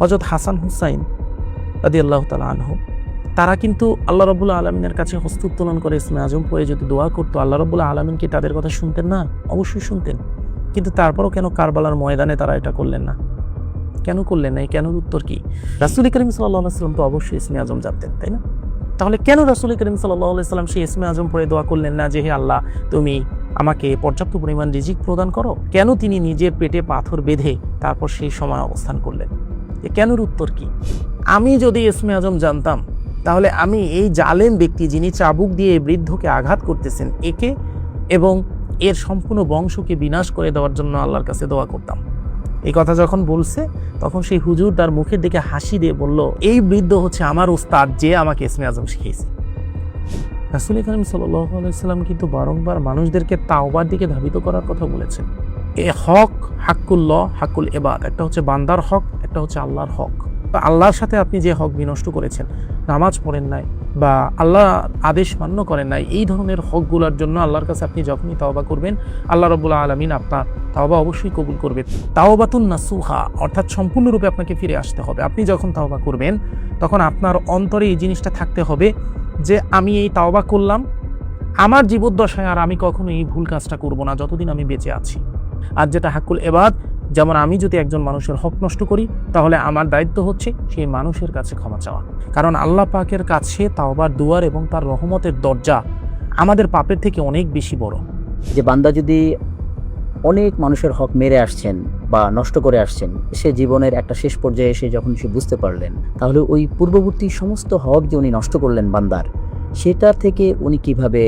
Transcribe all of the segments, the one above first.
হযরত হাসান হুসাইন রাদিয়াল্লাহু তাআলা আনহু, তারা কিন্তু আল্লাহ রাব্বুল আলামিনের কাছে হস্ত উত্তোলন করে ইসমে আজম পড়ে যদি দোয়া করতো, আল্লাহ রাব্বুল আলামিন কি তাদের কথা শুনতেন না? অবশ্যই শুনতেন। কিন্তু তারপরও কেন কারবালার ময়দানে তারা এটা করলেন না? কেন করলেন না? এই কেনর উত্তর কি? রাসূল করিম সাল্লাল্লাহু আলাইহি ওয়াসাল্লাম তো অবশ্যই ইসমে আজম জানতেন, তাই না? তাহলে কেন রাসূল করিম সাল্লাল্লাহু আলাইহি ওয়াসাল্লাম সেই ইসমে আজম পড়ে দোয়া করলেন না যে, হে আল্লাহ, তুমি আমাকে পর্যাপ্ত পরিমাণ রিজিক প্রদান করো? কেন তিনি নিজের পেটে পাথর বেঁধে তারপর সেই সময় অবস্থান করলেন? এ কেনর উত্তর কি? আমি যদি ইসমে আজম জানতাম, তাহলে আমি এই জালেম ব্যক্তি যিনি চাবুক দিয়ে বৃদ্ধকে আঘাত করতেছেন, একে এবং এর সম্পূর্ণ বংশকে বিনাশ করে দেওয়ার জন্য আল্লাহর কাছে দোয়া করতাম। এই কথা যখন বলছে, তখন সেই হুজুর তার মুখের দিকে হাসি দিয়ে বলল, এই বৃদ্ধ হচ্ছে আমার উস্তাদ, যে আমাকে ইসমে আজম শিখিয়েছে। রাসূল করিম সাল্লাল্লাহু আলাইহি ওয়াসাল্লাম কিন্তু বারংবার মানুষদেরকে তাওবার দিকে ধাবিত করার কথা বলেছেন। এ হক, হাক্কুল্লাহ, হাক্কুল ইবাদ, একটা হচ্ছে বান্দার হক, একটা হচ্ছে আল্লাহর হক। তো আল্লাহর সাথে আপনি যে হক বিনষ্ট করেছেন, নামাজ পড়েন নাই বা আল্লাহ আদেশ মান্য করেন নাই, এই ধরনের হকগুলোর জন্য আল্লাহর কাছে আপনি যখনই তাওবা করবেন, আল্লাহ রাব্বুল আলামিন আপনার তাওবা অবশ্যই কবুল করবেন। তাওবাতুন নাসুহা, অর্থাৎ সম্পূর্ণরূপে আপনাকে ফিরে আসতে হবে। আপনি যখন তাওবা করবেন, তখন আপনার অন্তরে এই জিনিসটা থাকতে হবে যে আমি এই তাওবা করলাম, আমার জীবদ্দশায় আর আমি কখনো এই ভুল কাজটা করব না যতদিন আমি বেঁচে আছি। আর যেটা হাক্কুল ইবাদ, যেমন আমি যদি একজন মানুষের হক নষ্ট করি, তাহলে আমার দায়িত্ব হচ্ছে সেই মানুষের কাছে ক্ষমা চাওয়া। কারণ আল্লাহ পাকের কাছে তাওবার দুয়ার এবং তার রহমতের দরজা আমাদের পাপের থেকে অনেক বেশি বড়। যে বান্দা যদি অনেক মানুষের হক মেরে আসছেন বা নষ্ট করে আসছেন, সে জীবনের একটা শেষ পর্যায়ে এসে যখন সে বুঝতে পারলেন, তাহলে ওই পূর্ববর্তী সমস্ত হক যে উনি নষ্ট করলেন বান্দার, সেটা থেকে উনি কিভাবে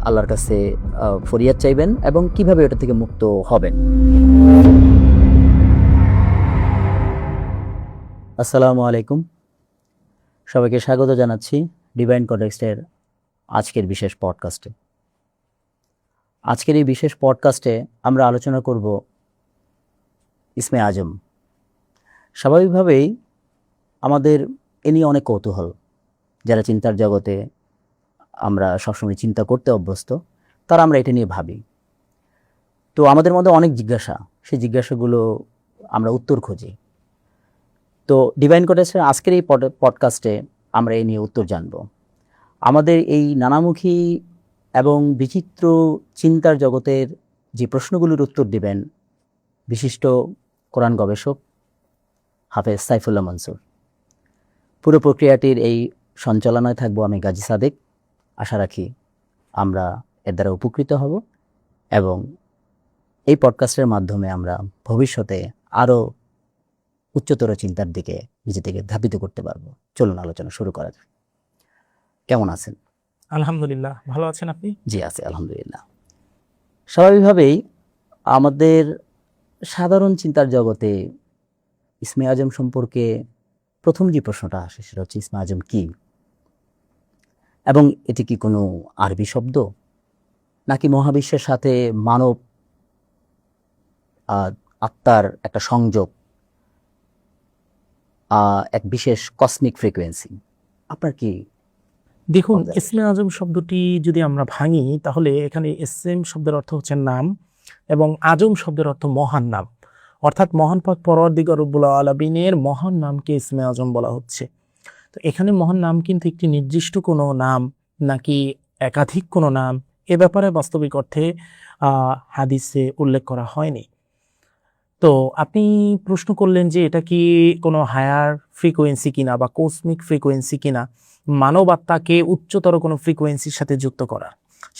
আল্লাহর কাছে ফরিয়াদ চাইবেন এবং কিভাবে ওটা থেকে মুক্ত হবেন। আসসালামু আলাইকুম, সবাইকে স্বাগত জানাচ্ছি ডিভাইন কনটেক্সটের আজকের বিশেষ পডকাস্টে। আজকের এই বিশেষ পডকাস্টে আমরা আলোচনা করব ইসমে আজম। স্বাভাবিকভাবেই আমাদের এ নিয়ে অনেক কৌতূহল। যারা চিন্তার জগতে আমরা সবসময় চিন্তা করতে অভ্যস্ত, তারা আমরা এটা নিয়ে ভাবি। তো আমাদের মধ্যে অনেক জিজ্ঞাসা, সেই জিজ্ঞাসাগুলো আমরা উত্তর খুঁজি। তো ডিভাইন কনটেক্সটের আজকের এই পডকাস্টে আমরা এই নিয়ে উত্তর জানব। আমাদের এই নানামুখী এবং বিচিত্র চিন্তার জগতের যে প্রশ্নগুলোর উত্তর দিবেন বিশিষ্ট কোরআন গবেষক হাফেজ সাইফুল্লাহ মনসুর। পুরো প্রক্রিয়াটির এই সঞ্চালনায় থাকবো আমি গাজী সাদেক। আশা রাখি আমরা এর দ্বারা উপকৃত হব এবং এই পডকাস্টের মাধ্যমে আমরা ভবিষ্যতে আরও উচ্চতর চিন্তার দিকে নিজেদেরকে ধাবিত করতে পারবো। চলুন আলোচনা শুরু করা যাক। কেমন আছেন? আলহামদুলিল্লাহ, ভালো আছেন আপনি? জি আছি, আলহামদুলিল্লাহ। স্বাভাবিকভাবেই আমাদের সাধারণ চিন্তার জগতে ইসমে আজম সম্পর্কে প্রথম যে প্রশ্নটা আসে সেটা হচ্ছে ইসমে আজম কি, এবং এটি কি কোনো আরবি শব্দ নাকি মহাবিশ্বের সাথে মানব আত্মার একটা সংযোগ, এক বিশেষ কসমিক ফ্রিকোয়েন্সি? আপনার কি? দেখুন, ইসমে আজম শব্দটি যদি আমরা ভাঙি, তাহলে এখানে ইসম শব্দের অর্থ হচ্ছে নাম এবং আজম শব্দের অর্থ মহান নাম, অর্থাৎ মহান পাক পরওয়ারদিগার রব্বুল আলামিনের মহান নামকে ইসমে আজম বলা হচ্ছে। তো এখানে মহান নাম কিন্তু একটি নির্দিষ্ট কোনো নাম নাকি একাধিক কোনো নাম, এ ব্যাপারে বাস্তবিক অর্থে হাদিসে উল্লেখ করা হয়নি। তো আপনি প্রশ্ন করলেন যে এটা কি কোনো হায়ার ফ্রিকোয়েন্সি কিনা বা কসমিক ফ্রিকোয়েন্সি কিনা, মানব আত্মাকে উচ্চতর কোনো ফ্রিকোয়েন্সির সাথে যুক্ত করা।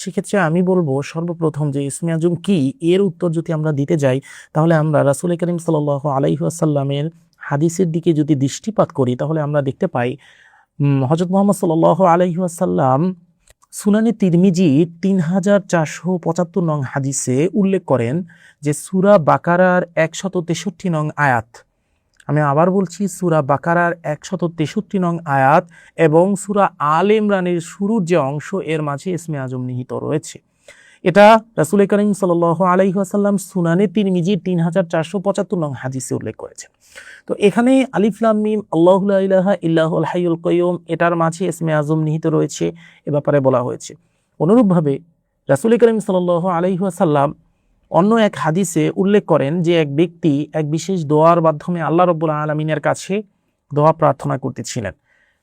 সেক্ষেত্রে আমি বলবো সর্বপ্রথম যে ইসমে আজম কি, এর উত্তর যদি আমরা দিতে যাই, তাহলে আমরা রাসূল করিম সাল্লাল্লাহু আলাইহি ওয়াসাল্লামের হাদিসের দিকে যদি দৃষ্টিপাত করি, তাহলে আমরা দেখতে পাই হযরত মুহাম্মদ সাল্লাল্লাহু আলাইহি ওয়াসাল্লাম সুনানে তিরমিজি 3475 নং হাদিসে উল্লেখ করেন যে সূরা বাকারার 163 নং আয়াত, আমি আবার বলছি, সূরা বাকারার 163 নং আয়াত এবং সূরা আল ইমরানের শুরুর যে অংশ, এর মাঝে ইসমে আজম নিহিত রয়েছে। এটা রাসূল করিম সাল্লাল্লাহু আলাইহি ওয়াসাল্লাম সুনানে তিরমিজি 3475 নং হাদিসে উল্লেখ করেছেন। তো এখানে আলিফ লাম মিম আল্লাহু লা ইলাহা ইল্লাহুল হাইয়ুল কাইয়ুম, এটার মাঝে ইসমে আজম নিহিত রয়েছে, এ ব্যাপারে বলা হয়েছে। অনুরূপভাবে রাসূল করিম সাল্লাল্লাহু আলাইহি ওয়াসাল্লাম অন্য এক হাদিসে উল্লেখ করেন যে এক ব্যক্তি এক বিশেষ দোয়ার মাধ্যমে আল্লাহ রাব্বুল আলামিনের কাছে দোয়া প্রার্থনা করতেছিলেন।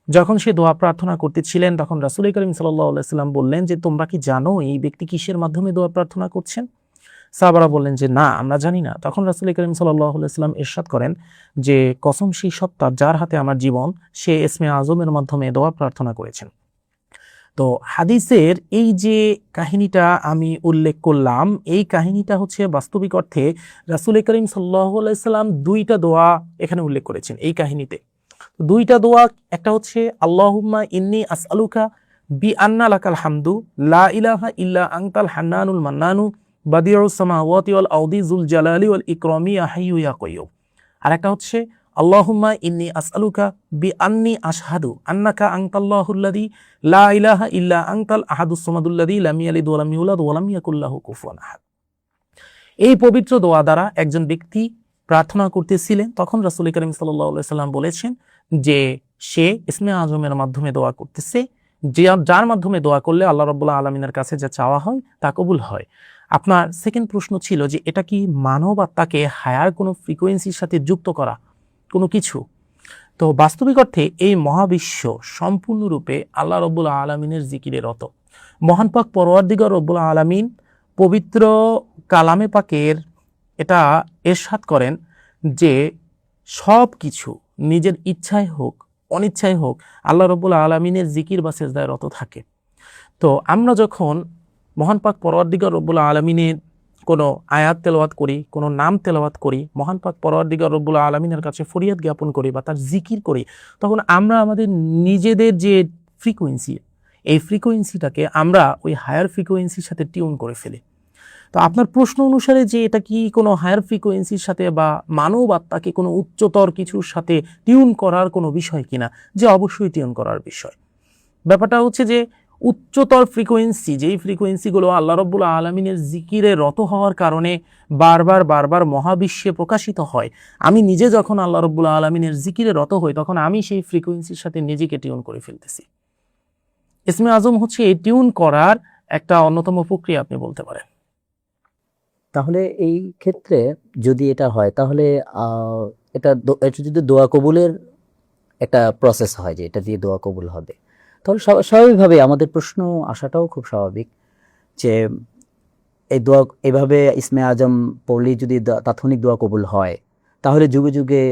যখন সে দোয়া প্রার্থনা করতেছিলেন তখন রাসূল করিম সাল্লাল্লাহু আলাইহি সাল্লাম বললেন যে তোমরা কি জানো এই ব্যক্তি কিসের মাধ্যমে দোয়া প্রার্থনা করছেন? সাহাবারা বললেন যে না, আমরা জানি না। তখন রাসূল করিম সাল্লাল্লাহু আলাইহি সাল্লাম ইরশাদ করেন যে কসম সেই সত্তার যার হাতে আমার জীবন, সে ইসমে আজমের মাধ্যমে দোয়া প্রার্থনা করেছেন। তো হাদিসের এই যে কাহিনীটা আমি উল্লেখ করলাম, এই কাহিনীটা হচ্ছে বাস্তবিক অর্থে রাসূল করিম সাল্লাল্লাহু আলাইহি সাল্লাম দুইটা দোয়া এখানে উল্লেখ করেছেন এই কাহিনীতে। দুইটা দোয়া, একটা হচ্ছে আল্লাহুম্মা ইন্নী আসআলুকা বিআন্না লাকাল হামদু লা ইলাহা ইল্লা আনতাল হান্নানুল মান্নানু বাদিউস সামাওয়াতি ওয়াল আরদি যুল জালালি ওয়াল ইকরামি ইয়া হাইয়্যু ইয়া কাইয়্যুম। আর একটা হচ্ছে আল্লাহুম্মা ইন্নী আসআলুকা বিআন্নী আশহাদু আন্নাকা আনতাল্লাহুল্লাযী লা ইলাহা ইল্লা আনতাল আহাদুস সামাদুল্লাযী লাম ইয়ালিদ ওয়া লাম ইউলাদ ওয়া লাম ইয়াকুল লাহু কুফুয়ান আহাদ। এই পবিত্র দোয়া দ্বারা একজন ব্যক্তি প্রার্থনা করতেছিলেন, তখন রাসূল করিম সাল্লাল্লাহু আলাইহি সাল্লাম বলেছেন যে সে ইসমে আজমের মাধ্যমে দোয়া করতেছে, যার মাধ্যমে দোয়া করলে আল্লাহ রাব্বুল আলামিনের কাছে যা চাওয়া হয় তা কবুল হয়। আপনার সেকেন্ড প্রশ্ন ছিল যে এটা কি মানব আত্মাকে হায়ার কোনো ফ্রিকোয়েন্সির সাথে যুক্ত করা কোনো কিছু? তো বাস্তবিক অর্থে এই মহাবিশ্ব সম্পূর্ণরূপে আল্লাহ রাব্বুল আলামিনের জিকিরে রত। মহান পাক পরওয়ারদিগার রাব্বুল আলামিন পবিত্র কালামে পাকের এটা ইরশাদ করেন যে সব কিছু নিজের ইচ্ছায় হোক অনিচ্ছায় হোক আল্লাহ রাব্বুল আলামিনের জিকির বা সেজদায় রত থাকে। তো আমরা যখন মহান পাক পরওয়ারদিগার রব্বুল আলামিনের কোনো আয়াত তেলাওয়াত করি, কোনো নাম তেলাওয়াত করি, মহান পাক পরওয়ারদিগার রব্বুল আলামিনের কাছে ফরিয়াদ জ্ঞাপন করি বা তার জিকির করি, তখন আমরা আমাদের নিজেদের যে ফ্রিকোয়েন্সি, এই ফ্রিকোয়েন্সিটাকে আমরা ওই হায়ার ফ্রিকোয়েন্সির সাথে টিউন করে ফেলি। তো আপনার প্রশ্ন অনুসারে যে এটা কি কোনো হায়ার ফ্রিকোয়েন্সির সাথে বা মানব আত্মাকে কোনো উচ্চতর কিছুর সাথে টিউন করার কোনো বিষয় কিনা, যে অবশ্যই টিউন করার বিষয়। ব্যাপারটা হচ্ছে যে উচ্চতর ফ্রিকোয়েন্সি, যেই ফ্রিকোয়েন্সিগুলো আল্লাহ রাব্বুল আলামিনের জিকিরে রত হওয়ার কারণে বারবার মহাবিশ্বে প্রকাশিত হয়, আমি নিজে যখন আল্লাহ রাব্বুল আলামিনের জিকিরে রত হই তখন আমি সেই ফ্রিকোয়েন্সির সাথে নিজেকে টিউন করে ফেলতেছি। ইসমে আজম হচ্ছে এই টিউন করার একটা অন্যতম প্রক্রিয়া আপনি বলতে পারেন। তাহলে এই ক্ষেত্রে যদি এটা হয় তাহলে এটা যদি দোয়া কবুলের একটা প্রসেস হয় যে এটা দিয়ে দোয়া কবুল হবে, তাহলে স্বাভাবিকভাবে আমাদের প্রশ্ন আসাটাও খুব স্বাভাবিক যে এই দোয়া এভাবে ইসমে আজম পড়লেই যদি তাৎক্ষণিক দোয়া কবুল হয়, তাহলে যুগে যুগে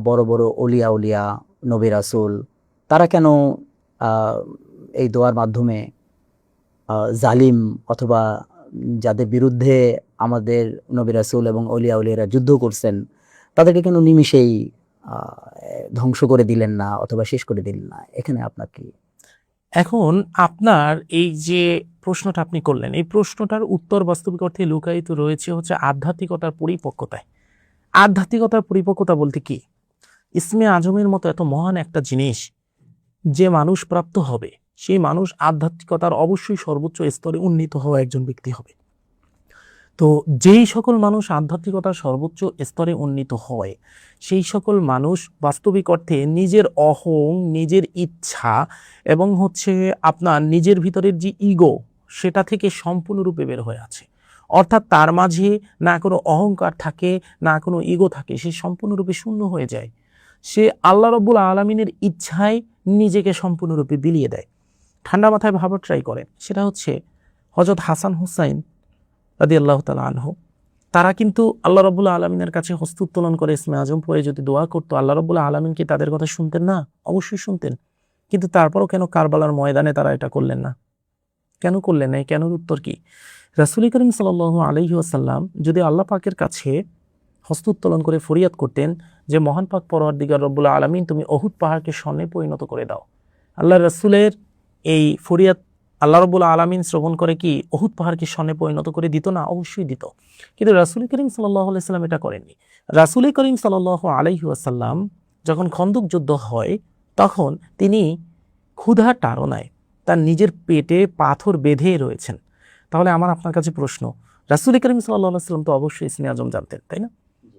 বড় বড় উলিয়া নবী রাসূল তারা কেন এই দোয়ার মাধ্যমে জালিম অথবা যাদের বিরুদ্ধে আমাদের নবী রাসূল এবং উলিয়ারা যুদ্ধ করছেন তাদেরকে কেন নিমিষেই ধ্বংস করে দিলেন না অথবা শেষ করে দিলেন না? এখানে আপনার কি? এখন আপনার এই যে প্রশ্নটা আপনি করলেন, এই প্রশ্নটার উত্তর বাস্তবিক অর্থে লুকায়িত রয়েছে হচ্ছে আধ্যাত্মিকতার পরিপক্কতায়। আধ্যাত্মিকতার পরিপক্কতা বলতে কি? ইসমে আজমের মতো এত মহান একটা জিনিস যে মানুষ প্রাপ্ত হবে, সেই মানুষ আধ্যাত্মিকতার অবশ্যই সর্বোচ্চ স্তরে উন্নীত হওয়া একজন ব্যক্তি হবে। তো যেই সকল মানুষ আধ্যাত্মিকতার সর্বোচ্চ স্তরে উন্নীত হয়, সেই সকল মানুষ বাস্তবিক অর্থে নিজের অহং, নিজের ইচ্ছা এবং হচ্ছে আপনার নিজের ভিতরের যে ইগো, সেটা থেকে সম্পূর্ণরূপে বের হয়ে আছে। অর্থাৎ তার মাঝে না কোনো অহংকার থাকে, না কোনো ইগো থাকে, সে সম্পূর্ণরূপে শূন্য হয়ে যায়। সে আল্লাহ রাব্বুল আলামিনের ইচ্ছায় নিজেকে সম্পূর্ণরূপে বিলিয়ে দেয়। ঠান্ডা মাথায় ভাবার ট্রাই করেন, সেটা হচ্ছে হযরত হাসান হুসাইন রাদিয়াল্লাহু তাআলা আনহু, তারা কিন্তু আল্লাহ রাব্বুল আলামিনের কাছে হস্ত উত্তোলন করে ইসমে আজম পড়ে যদি দোয়া করতো, আল্লাহ রাব্বুল আলামিন কি তাদের কথা শুনতেন না? অবশ্যই শুনতেন। কিন্তু তারপরও কেন কারবালার ময়দানে তারা এটা করলেন না? কেন করলেন না? কেন উত্তর কি? রাসূল করিম সাল্লাল্লাহু আলাইহি ওয়াসাল্লাম যদি আল্লাহ পাকের কাছে হস্ত উত্তোলন করে ফরিয়াদ করতেন যে মহান পাক পরওয়ারদিগার রব্বুল আলামিন তুমি উহুদ পাহাড়কে স্বর্ণে পরিণত করে দাও, আল্লাহ রাসূলের এই ফরিয়াদ আল্লাহ রাব্বুল আলামিন শ্রবণ করে কি উহুদ পাহাড়কে স্বর্ণে পরিণত করে দিত না? অবশ্যই দিত। কিন্তু রাসূল করিম সাল্লাল্লাহু আলাইহি ওয়াসাল্লাম এটা করেননি। রাসূল করিম সাল্লাল্লাহু আলাইহি ওয়াসাল্লাম যখন খন্দক যুদ্ধ হয়, তখন তিনি ক্ষুধার তাড়নায় তার নিজের পেটে পাথর বেঁধে রয়েছেন। তাহলে আমার আপনার কাছে প্রশ্ন, রাসূল করিম সাল্লাল্লাহু আলাইহি ওয়াসাল্লাম তো অবশ্যই ইসমে আজম জানতেন, তাই না?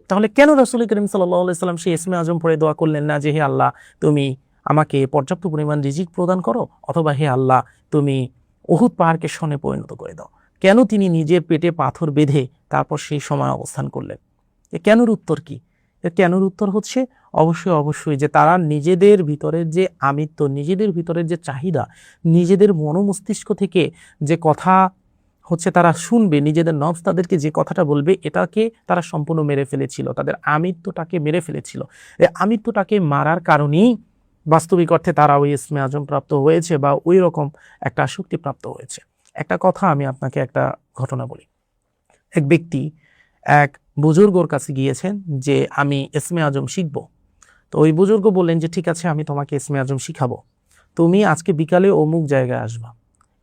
তাহলে কেন রাসূল করিম সাল্লাল্লাহু আলাইহি ওয়াসাল্লাম সেই ইসমে আজম পড়ে দোয়া করলেন না যে হে আল্লাহ তুমি আমাকে পর্যাপ্ত পরিমাণ রিজিক প্রদান করো, অথবা হে আল্লাহ তুমি উহুদ পাহাড়কে স্বর্ণে পরিণত করে দাও? কেন তিনি নিজের পেটে পাথর বেঁধে তারপর সেই সময় অবস্থান করলেন? এ কেনর উত্তর কি? এর কেনর উত্তর হচ্ছে অবশ্যই যে তারা নিজেদের ভিতরের যে আমিত্ব, নিজেদের ভিতরের যে চাহিদা, নিজেদের মনোমস্তিষ্ক থেকে যে কথা হচ্ছে তারা শুনবে, নিজেদের নফস তাদেরকে যে কথাটা বলবে, এটাকে তারা সম্পূর্ণ মেরে ফেলেছিল, তাদের আমিত্বটাকে মেরে ফেলেছিল। এই আমিত্বটাকে মারার কারণেই বাস্তবিক অর্থে তারা ওই ইসমে আজম প্রাপ্ত হয়েছে বা ওই রকম একটা আসক্তি প্রাপ্ত হয়েছে। একটা কথা আমি আপনাকে একটা ঘটনা বলি। এক ব্যক্তি এক বুজুর্গর কাছে গিয়েছেন যে আমি ইসমে আজম শিখব। তো ওই বুজুর্গ বললেন যে ঠিক আছে, আমি তোমাকে ইসমে আজম শিখাবো, তুমি আজকে বিকালে অমুক জায়গায় আসবা।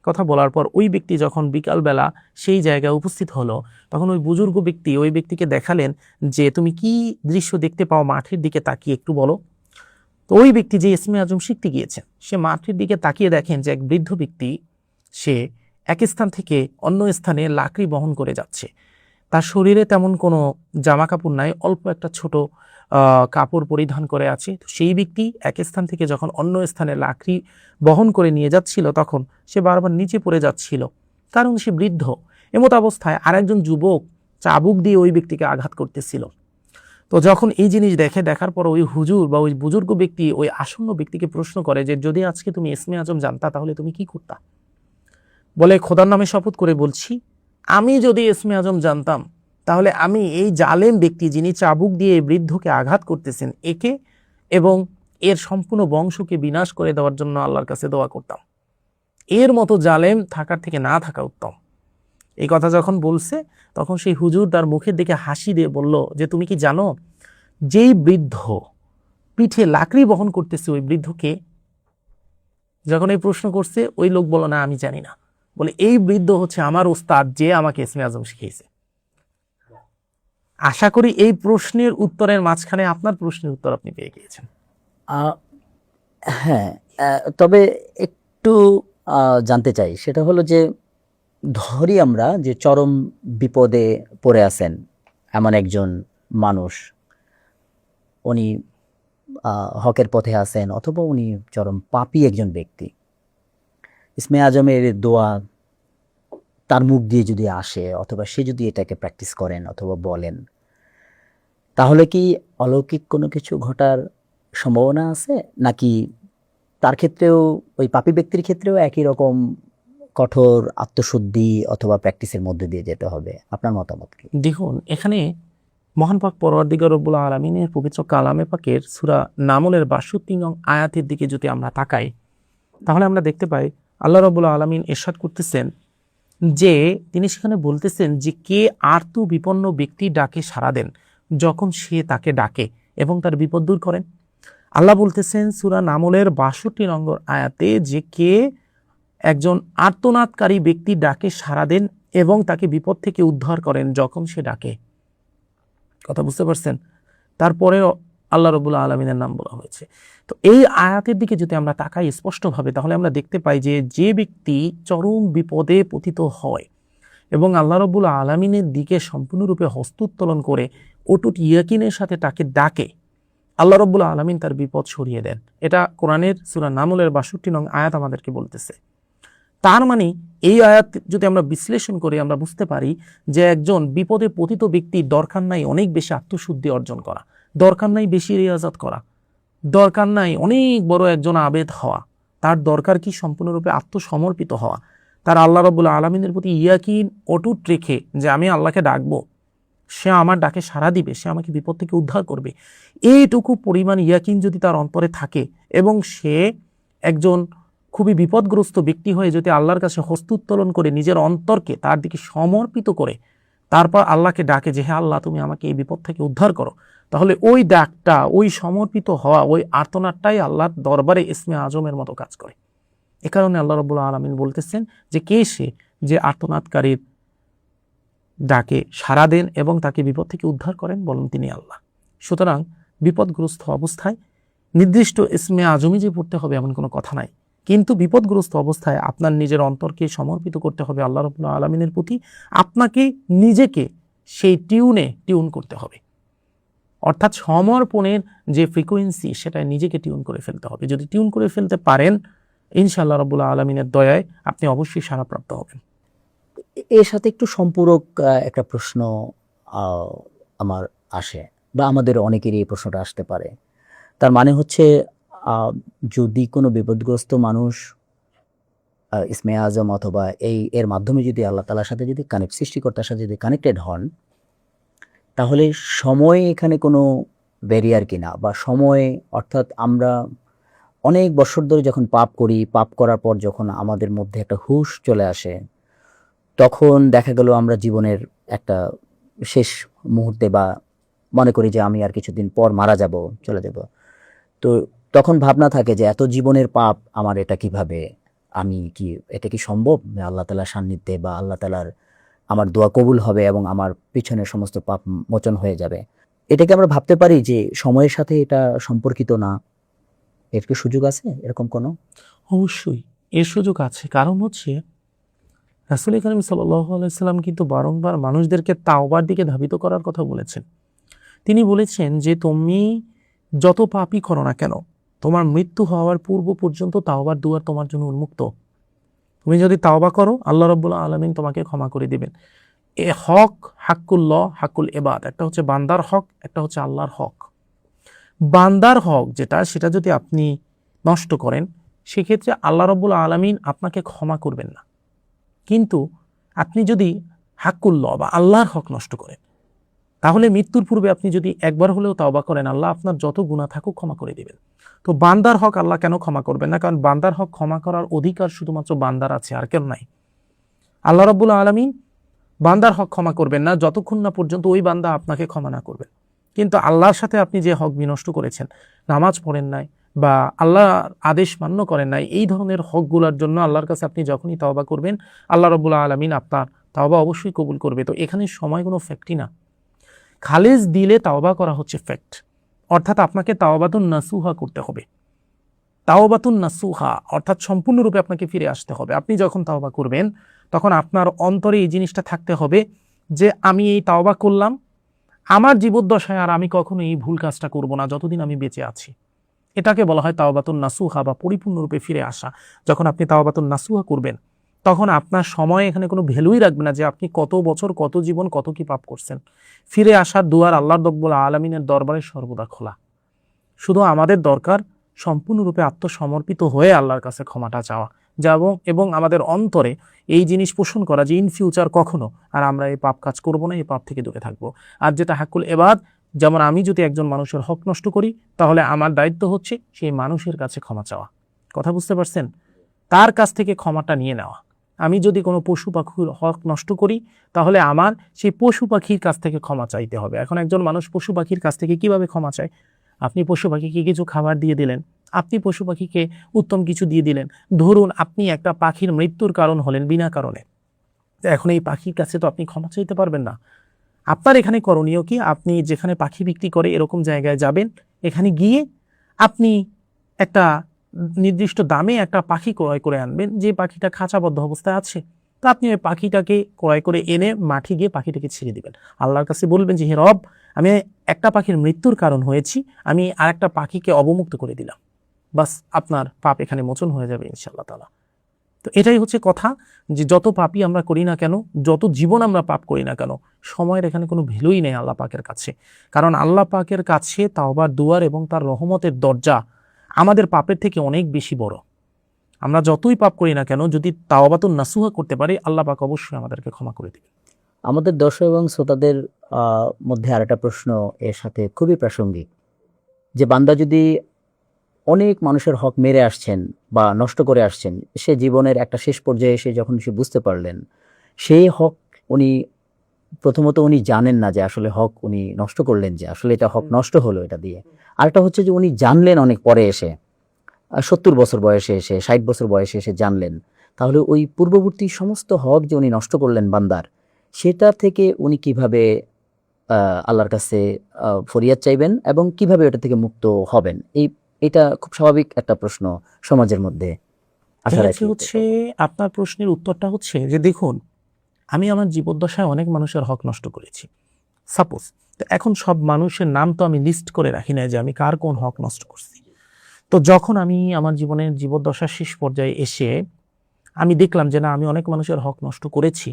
কথা বলার পর ওই ব্যক্তি যখন বিকালবেলা সেই জায়গায় উপস্থিত হলো, তখন ওই বুজুর্গ ব্যক্তি ওই ব্যক্তিকে দেখালেন যে তুমি কি দৃশ্য দেখতে পাও মাঠের দিকে তাকিয়ে একটু বলো। তো ওই ব্যক্তি যে ইসমে আজম শিখতে গিয়েছেন, সে মাঠের দিকে তাকিয়ে দেখেন যে এক বৃদ্ধ ব্যক্তি সে এক স্থান থেকে অন্য স্থানে লাকড়ি বহন করে যাচ্ছে। তার শরীরে তেমন কোনো জামা কাপড় নাই, অল্প একটা ছোট কাপড় পরিধান করে আছে। তো সেই ব্যক্তি এক স্থান থেকে যখন অন্য স্থানে লাকড়ি বহন করে নিয়ে যাচ্ছিল, তখন সে বারবার নিচে পড়ে যাচ্ছিল, কারণ সে বৃদ্ধ। এমত অবস্থায় আরেকজন যুবক চাবুক দিয়ে ওই ব্যক্তিকে আঘাত করতেছিল। তো যখন এই জিনিস দেখার পর ওই হুজুর বা ওই বুজুর্গ ব্যক্তি ওই আসন্ন ব্যক্তিকে প্রশ্ন করে যে যদি আজকে তুমি ইসমে আজম জানতা তাহলে তুমি কি করতা? বলে, খোদার নামে শপথ করে বলছি, আমি যদি ইসমে আজম জানতাম তাহলে আমি এই জালেম ব্যক্তি যিনি চাবুক দিয়ে এই বৃদ্ধকে আঘাত করতেছেন একে এবং এর সম্পূর্ণ বংশকে বিনাশ করে দেওয়ার জন্য আল্লাহর কাছে দোয়া করতাম। এর মতো জালেম থাকার থেকে না থাকা উত্তম। এই কথা যখন বলছে, তখন সেই হুজুর তার মুখের দিকে হাসি দিয়ে বলল যে তুমি কি জানো যেই বৃদ্ধ পিঠে লাকড়ি বহন করতেছে ওই বৃদ্ধকে? যখন এই প্রশ্ন করছে, ওই লোক বলল না আমি জানি না। বলে, এই বৃদ্ধ হচ্ছে আমার ওস্তাদ যে আমাকে ইসমে আজম শিখিয়েছে। আশা করি এই প্রশ্নের উত্তরের মাঝখানে আপনার প্রশ্নের উত্তর আপনি পেয়ে গিয়েছেন। হ্যাঁ, তবে একটু জানতে চাই, সেটা হলো যে ধরি আমরা যে চরম বিপদে পড়ে আছেন এমন একজন মানুষ, উনি হকের পথে আছেন অথবা উনি চরম পাপী একজন ব্যক্তি। ইসমে আজমের দোয়া তার মুখ দিয়ে যদি আসে অথবা সে যদি এটাকে প্র্যাকটিস করেন অথবা বলেন, তাহলে কি অলৌকিক কোনো কিছু ঘটার সম্ভাবনা আছে, নাকি তার ক্ষেত্রেও ওই পাপী ব্যক্তির ক্ষেত্রেও একই রকম কঠোর আত্মশুদ্ধি অথবা প্র্যাকটিসের মধ্যে দিয়ে যেতে হবে? আপনার মতামত কি? দেখুন, এখানে মহান পাক পরওয়ারদিগার রব্বুল আলামিনের পবিত্র কালামে পাকের সূরা নামলের ৬২ নং আয়াতের দিকে যদি আমরা তাকাই, তাহলে আমরা দেখতে পাই আল্লাহ রব্বুল আলামিন ইরশাদ করতেছেন যে তিনি সেখানে বলতেছেন যে কে আর্ত বিপন্ন ব্যক্তি ডাকে সাড়া দেন যখন সে তাকে ডাকে এবং তার বিপদ দূর করেন। আল্লাহ বলতেছেন সূরা নামলের ৬২ নম্বর আয়াতে যে কে একজন আর্তনাদকারী ব্যক্তি ডাকে সাড়া দেন এবং তাকে বিপদ থেকে উদ্ধার করেন যখন সে ডাকে। কথা বুঝতে পারছেন? তারপরে আল্লাহ রাব্বুল আলামিনের নাম বলা হয়েছে। তো এই আয়াতের দিকে যদি আমরা তাকাই স্পষ্টভাবে, তাহলে আমরা দেখতে পাই যে যে ব্যক্তি চরম বিপদে পতিত হয় এবং আল্লাহ রাব্বুল আলামিনের দিকে সম্পূর্ণরূপে হস্তোত্তোলন করে অটুট ইয়াকিনের সাথে তাকে ডাকে, আল্লাহ রাব্বুল আলামিন তার বিপদ সরিয়ে দেন। এটা কোরআনের সূরা নামলের ৬২ নং আয়াত আমাদেরকে বলতেছে। তার মানে এই আয়াত যদি আমরা বিশ্লেষণ করি, আমরা বুঝতে পারি যে একজন বিপদে পতিত ব্যক্তির দরকার নাই অনেক বেশি আত্মশুদ্ধি অর্জন করা, দরকার নাই বেশি রিয়াজাত করা, দরকার নাই অনেক বড় একজন আবেদ হওয়া। তার দরকার কি সম্পূর্ণরূপে আত্মসমর্পিত হওয়া, তার আল্লাহ রাব্বুল আলামিনের প্রতি ইয়াকিন অটুট রেখে যে আমি আল্লাহকে ডাকবো, সে আমার ডাকে সাড়া দিবে, সে আমাকে বিপদ থেকে উদ্ধার করবে। এইটুকু পরিমাণ ইয়াকিন যদি তার অন্তরে থাকে এবং সে একজন খুবই বিপদগ্রস্ত ব্যক্তি হয়ে যদি আল্লাহর কাছে হস্তোত্তোলন করে নিজের অন্তরকে তার দিকে সমর্পিত করে তারপর আল্লাহকে ডাকে যে হে আল্লাহ তুমি আমাকে এই বিপদ থেকে উদ্ধার করো, তাহলে ওই ডাকটা, ওই সমর্পিত হওয়া, ওই আর্তনাদটাই আল্লাহর দরবারে ইসমে আজমের মতো কাজ করে। এ কারণে আল্লাহ রাব্বুল আলামিন বলতেছেন যে কে সে যে আর্তনাদকারীর ডাকে সাড়া দেন এবং তাকে বিপদ থেকে উদ্ধার করেন, বলেন তিনি আল্লাহ। সুতরাং বিপদগ্রস্ত অবস্থায় নির্দিষ্ট ইসমে আজমই যে পড়তে হবে এমন কোনো কথা নাই, কিন্তু বিপদগ্রস্ত অবস্থায় আপনার নিজের অন্তরকে সমর্পিত করতে হবে আল্লাহ রাব্বুল আলামিনের প্রতি। আপনাকে নিজেকে সেই টিউন করতে হবে, অর্থাৎ সমর্পণের যে ফ্রিকোয়েন্সি সেটা নিজেকে টিউন করে ফেলতে হবে। যদি টিউন করে ফেলতে পারেন, ইনশাআল্লাহ রাব্বুল আলামিনের দয়ায় আপনি অবশ্যই সাড়াপ্রাপ্ত হবেন। এর সাথে একটু সম্পূরক একটা প্রশ্ন আহ, আমার আসে, বা আমাদের অনেকেরই এই প্রশ্নটা আসতে পারে। তার মানে হচ্ছে আহ, যদি কোনো বিপদগ্রস্ত মানুষ ইসমে আজম অথবা এর মাধ্যমে যদি আল্লাহ তাআলার সাথে যদি সৃষ্টিকর্তার সাথে যদি কানেক্টেড হন, তাহলে সময় এখানে কোনো ব্যারিয়ার কিনা, বা সময় অর্থাৎ আমরা অনেক বছর ধরে যখন পাপ করি, পাপ করার পর যখন আমাদের মধ্যে একটা হুঁশ চলে আসে, তখন দেখা গেল আমরা জীবনের একটা শেষ মুহূর্তে, বা মনে করি যে আমি আর কিছুদিন পর মারা যাব, চলে যাব। তো তখন ভাবনা থাকে যে এত জীবনের পাপ আমার, এটা কিভাবে, আমি কি, এটা কি সম্ভব যে আল্লাহ তাআলার সান্নিধ্যে বা আল্লাহ তাআলার আমার দোয়া কবুল হবে এবং আমার পিছনের সমস্ত পাপ মোচন হয়ে যাবে? এটাকে আমরা ভাবতে পারি যে সময়ের সাথে এটা সম্পর্কিত না? এর কি সুযোগ আছে এরকম কোনো? অবশ্যই এর সুযোগ আছে। কারণ হচ্ছে রাসূল করিম সাল্লাল্লাহু আলাইহি সাল্লাম কিন্তু বারংবার মানুষদেরকে তাওবার দিকে ধাবিত করার কথা বলেছেন। তিনি বলেছেন যে তুমি যত পাপই করো না কেন, তোমার মৃত্যু হওয়ার পূর্ব পর্যন্ত তাওবার দুয়ার তোমার জন্য উন্মুক্ত। তুমি যদি তাওবা করো, আল্লাহ রাব্বুল আলামিন তোমাকে ক্ষমা করে দিবেন। এ হক, হাক্কুল্লাহ, হাক্কুল ইবাদ, একটা হচ্ছে বান্দার হক, একটা হচ্ছে আল্লাহর হক। বান্দার হক যেটা, সেটা যদি আপনি নষ্ট করেন, সেক্ষেত্রে আল্লাহ রাব্বুল আলামিন আপনাকে ক্ষমা করবেন না। কিন্তু আপনি যদি হাক্কুল্লাহ বা আল্লাহর হক নষ্ট করেন, তাহলে মৃত্যুর পূর্বে আপনি যদি একবার হলেও তাওবা করেন, আল্লাহ আপনার যত গুনাহ থাকুক ক্ষমা করে দিবেন। তো বান্দার হক আল্লাহ কেন ক্ষমা করবেন না? কারণ বান্দার হক ক্ষমা করার অধিকার শুধুমাত্র বান্দার আছে, আর কেউ নাই। আল্লাহ রাব্বুল আলামিন বান্দার হক ক্ষমা করবেন না যতক্ষণ না পর্যন্ত ওই বান্দা আপনাকে ক্ষমা না করবেন। কিন্তু আল্লাহর সাথে আপনি যে হক বিনষ্ট করেছেন, নামাজ পড়েন নাই বা আল্লাহ আদেশ মান্য করেন নাই, এই ধরনের হকগুলোর জন্য আল্লাহর কাছে আপনি যখনই তাওবা করবেন, আল্লাহ রাব্বুল আলামিন আপনার তাওবা অবশ্যই কবুল করবে। তো এখানে সময় কোনো ফ্যাক্টই না, খালেজ দিলে তাওবা করা হচ্ছে ফ্যাক্ট। অর্থাৎ আপনাকে তাওবাতুন নাসুহা করতে হবে। তাওবাতুন নাসুহা অর্থাৎ সম্পূর্ণরূপে আপনাকে ফিরে আসতে হবে। আপনি যখন তাওবা করবেন, তখন আপনার অন্তরে এই জিনিসটা থাকতে হবে যে আমি এই তাওবা করলাম, আমার জীবদ্দশায় আর আমি কখনো এই ভুল কাজটা করব না যতদিন আমি বেঁচে আছি। এটাকে বলা হয় তাওবাতুন নাসুহা বা পরিপূর্ণরূপে ফিরে আসা। যখন আপনি তাওবাতুন নাসুহা করবেন, তখন আপনার সময় এখানে কোনো ভ্যালুই রাখবে না যে আপনি কত বছর, কত জীবন, কত কি পাপ করছেন। ফিরে আসার দুয়ার আল্লাহর রব্বুল আলামিনের দরবারে সর্বদা খোলা। শুধু আমাদের দরকার সম্পূর্ণরূপে আত্মসমর্পিত হয়ে আল্লাহর কাছে ক্ষমাটা চাওয়া, এবং আমাদের অন্তরে এই জিনিস পোষণ করা যে ইন ফিউচার কখনো আর আমরা এই পাপ কাজ করব না, এই পাপ থেকে দূরে থাকবো। আর যেটা হাক্কুল এবাদ, যেমন আমি যদি একজন মানুষের হক নষ্ট করি, তাহলে আমার দায়িত্ব হচ্ছে সেই মানুষের কাছে ক্ষমা চাওয়া। কথা বুঝতে পারছেন? তার কাছ থেকে ক্ষমাটা নিয়ে নেওয়া। আমি যদি কোনো পশু পাখির হক নষ্ট করি, তাহলে আমার সেই পশু পাখির কাছ থেকে ক্ষমা চাইতে হবে। এখন একজন মানুষ পশু পাখির কাছ থেকে কিভাবে ক্ষমা চায়? আপনি পশু পাখিকে কিছু খাবার দিয়ে দিলেন, আপনি পশু পাখিকে উত্তম কিছু দিয়ে দিলেন। ধরুন আপনি একটা পাখির মৃত্যুর কারণ হলেন বিনা কারণে, তো এখন এই পাখির কাছে তো আপনি ক্ষমা চাইতে পারবেন না। আপনার এখানে করণীয় কি? আপনি যেখানে পাখি বিক্রি করে এরকম জায়গায় যাবেন, এখানে গিয়ে আপনি একটা নির্দিষ্ট দামে একটা পাখি ক্রয় করে আনবেন, যে পাখিটা খাঁচাবদ্ধ অবস্থায় আছে। তো আপনি ওই পাখিটাকে ক্রয় করে এনে মাঠে গিয়ে পাখিটাকে ছেড়ে দিবেন। আল্লাহর কাছে বলবেন যে হে রব, আমি একটা পাখির মৃত্যুর কারণ হয়েছি, আমি আর একটা পাখিকে অবমুক্ত করে দিলাম। বাস, আপনার পাপ এখানে মোচন হয়ে যাবে ইনশাআল্লাহ তাআলা। তো এটাই হচ্ছে কথা, যে যত পাপই আমরা করি না কেন, যত জীবন আমরা পাপ করি না কেন, সময়ের এখানে কোনো ভ্যালুই নেই আল্লাহ পাকের কাছে। কারণ আল্লাহ পাকের কাছে তাওবার দুয়ার এবং তার রহমতের দরজা আমাদের পাপের থেকে অনেক বেশি বড়। আমরা যতই পাপ করি না কেন, যদি তাওবাতুন নাসুহা করতে পারি, আল্লাহ পাক অবশ্যই আমাদেরকে ক্ষমা করে দিবেন। আমাদের দর্শক এবং শ্রোতাদের মধ্যে আরেকটা প্রশ্ন এর সাথে খুবই প্রাসঙ্গিক, যে বান্দা যদি অনেক মানুষের হক মেরে আসছেন বা নষ্ট করে আসছেন, সে জীবনের একটা শেষ পর্যায়ে এসে যখন সে বুঝতে পারলেন সেই হক উনি, প্রথমত উনি জানেন না যে আসলে হক উনি নষ্ট করলেন, যে আসলে এটা হক নষ্ট হলো এটা দিয়ে। আরেকটা হচ্ছে যে উনি জানলেন অনেক পরে এসে, 70 বছর বয়সে এসে, 60 বছর বয়সে এসে জানলেন, তাহলে ওই পূর্ববর্তী সমস্ত হক যে উনি নষ্ট করলেন বান্দার, সেটা থেকে উনি কিভাবে আল্লাহর কাছে ফরিয়াদ চাইবেন এবং কিভাবে এটা থেকে মুক্ত হবেন? এটা খুব স্বাভাবিক একটা প্রশ্ন সমাজের মধ্যে আসা রাখি। হচ্ছে আপনার প্রশ্নের উত্তরটা হচ্ছে যে দেখুন, আমি আমার জীবদ্দশায় অনেক মানুষের হক নষ্ট করেছি। সাপোজ, তো এখন সব মানুষের নাম তো আমি লিস্ট করে রাখি না যে আমি কার কোন হক নষ্ট করছি। তো যখন আমি আমার জীবনের জীবদ্দশার শেষ পর্যায়ে এসে আমি দেখলাম যে না, আমি অনেক মানুষের হক নষ্ট করেছি,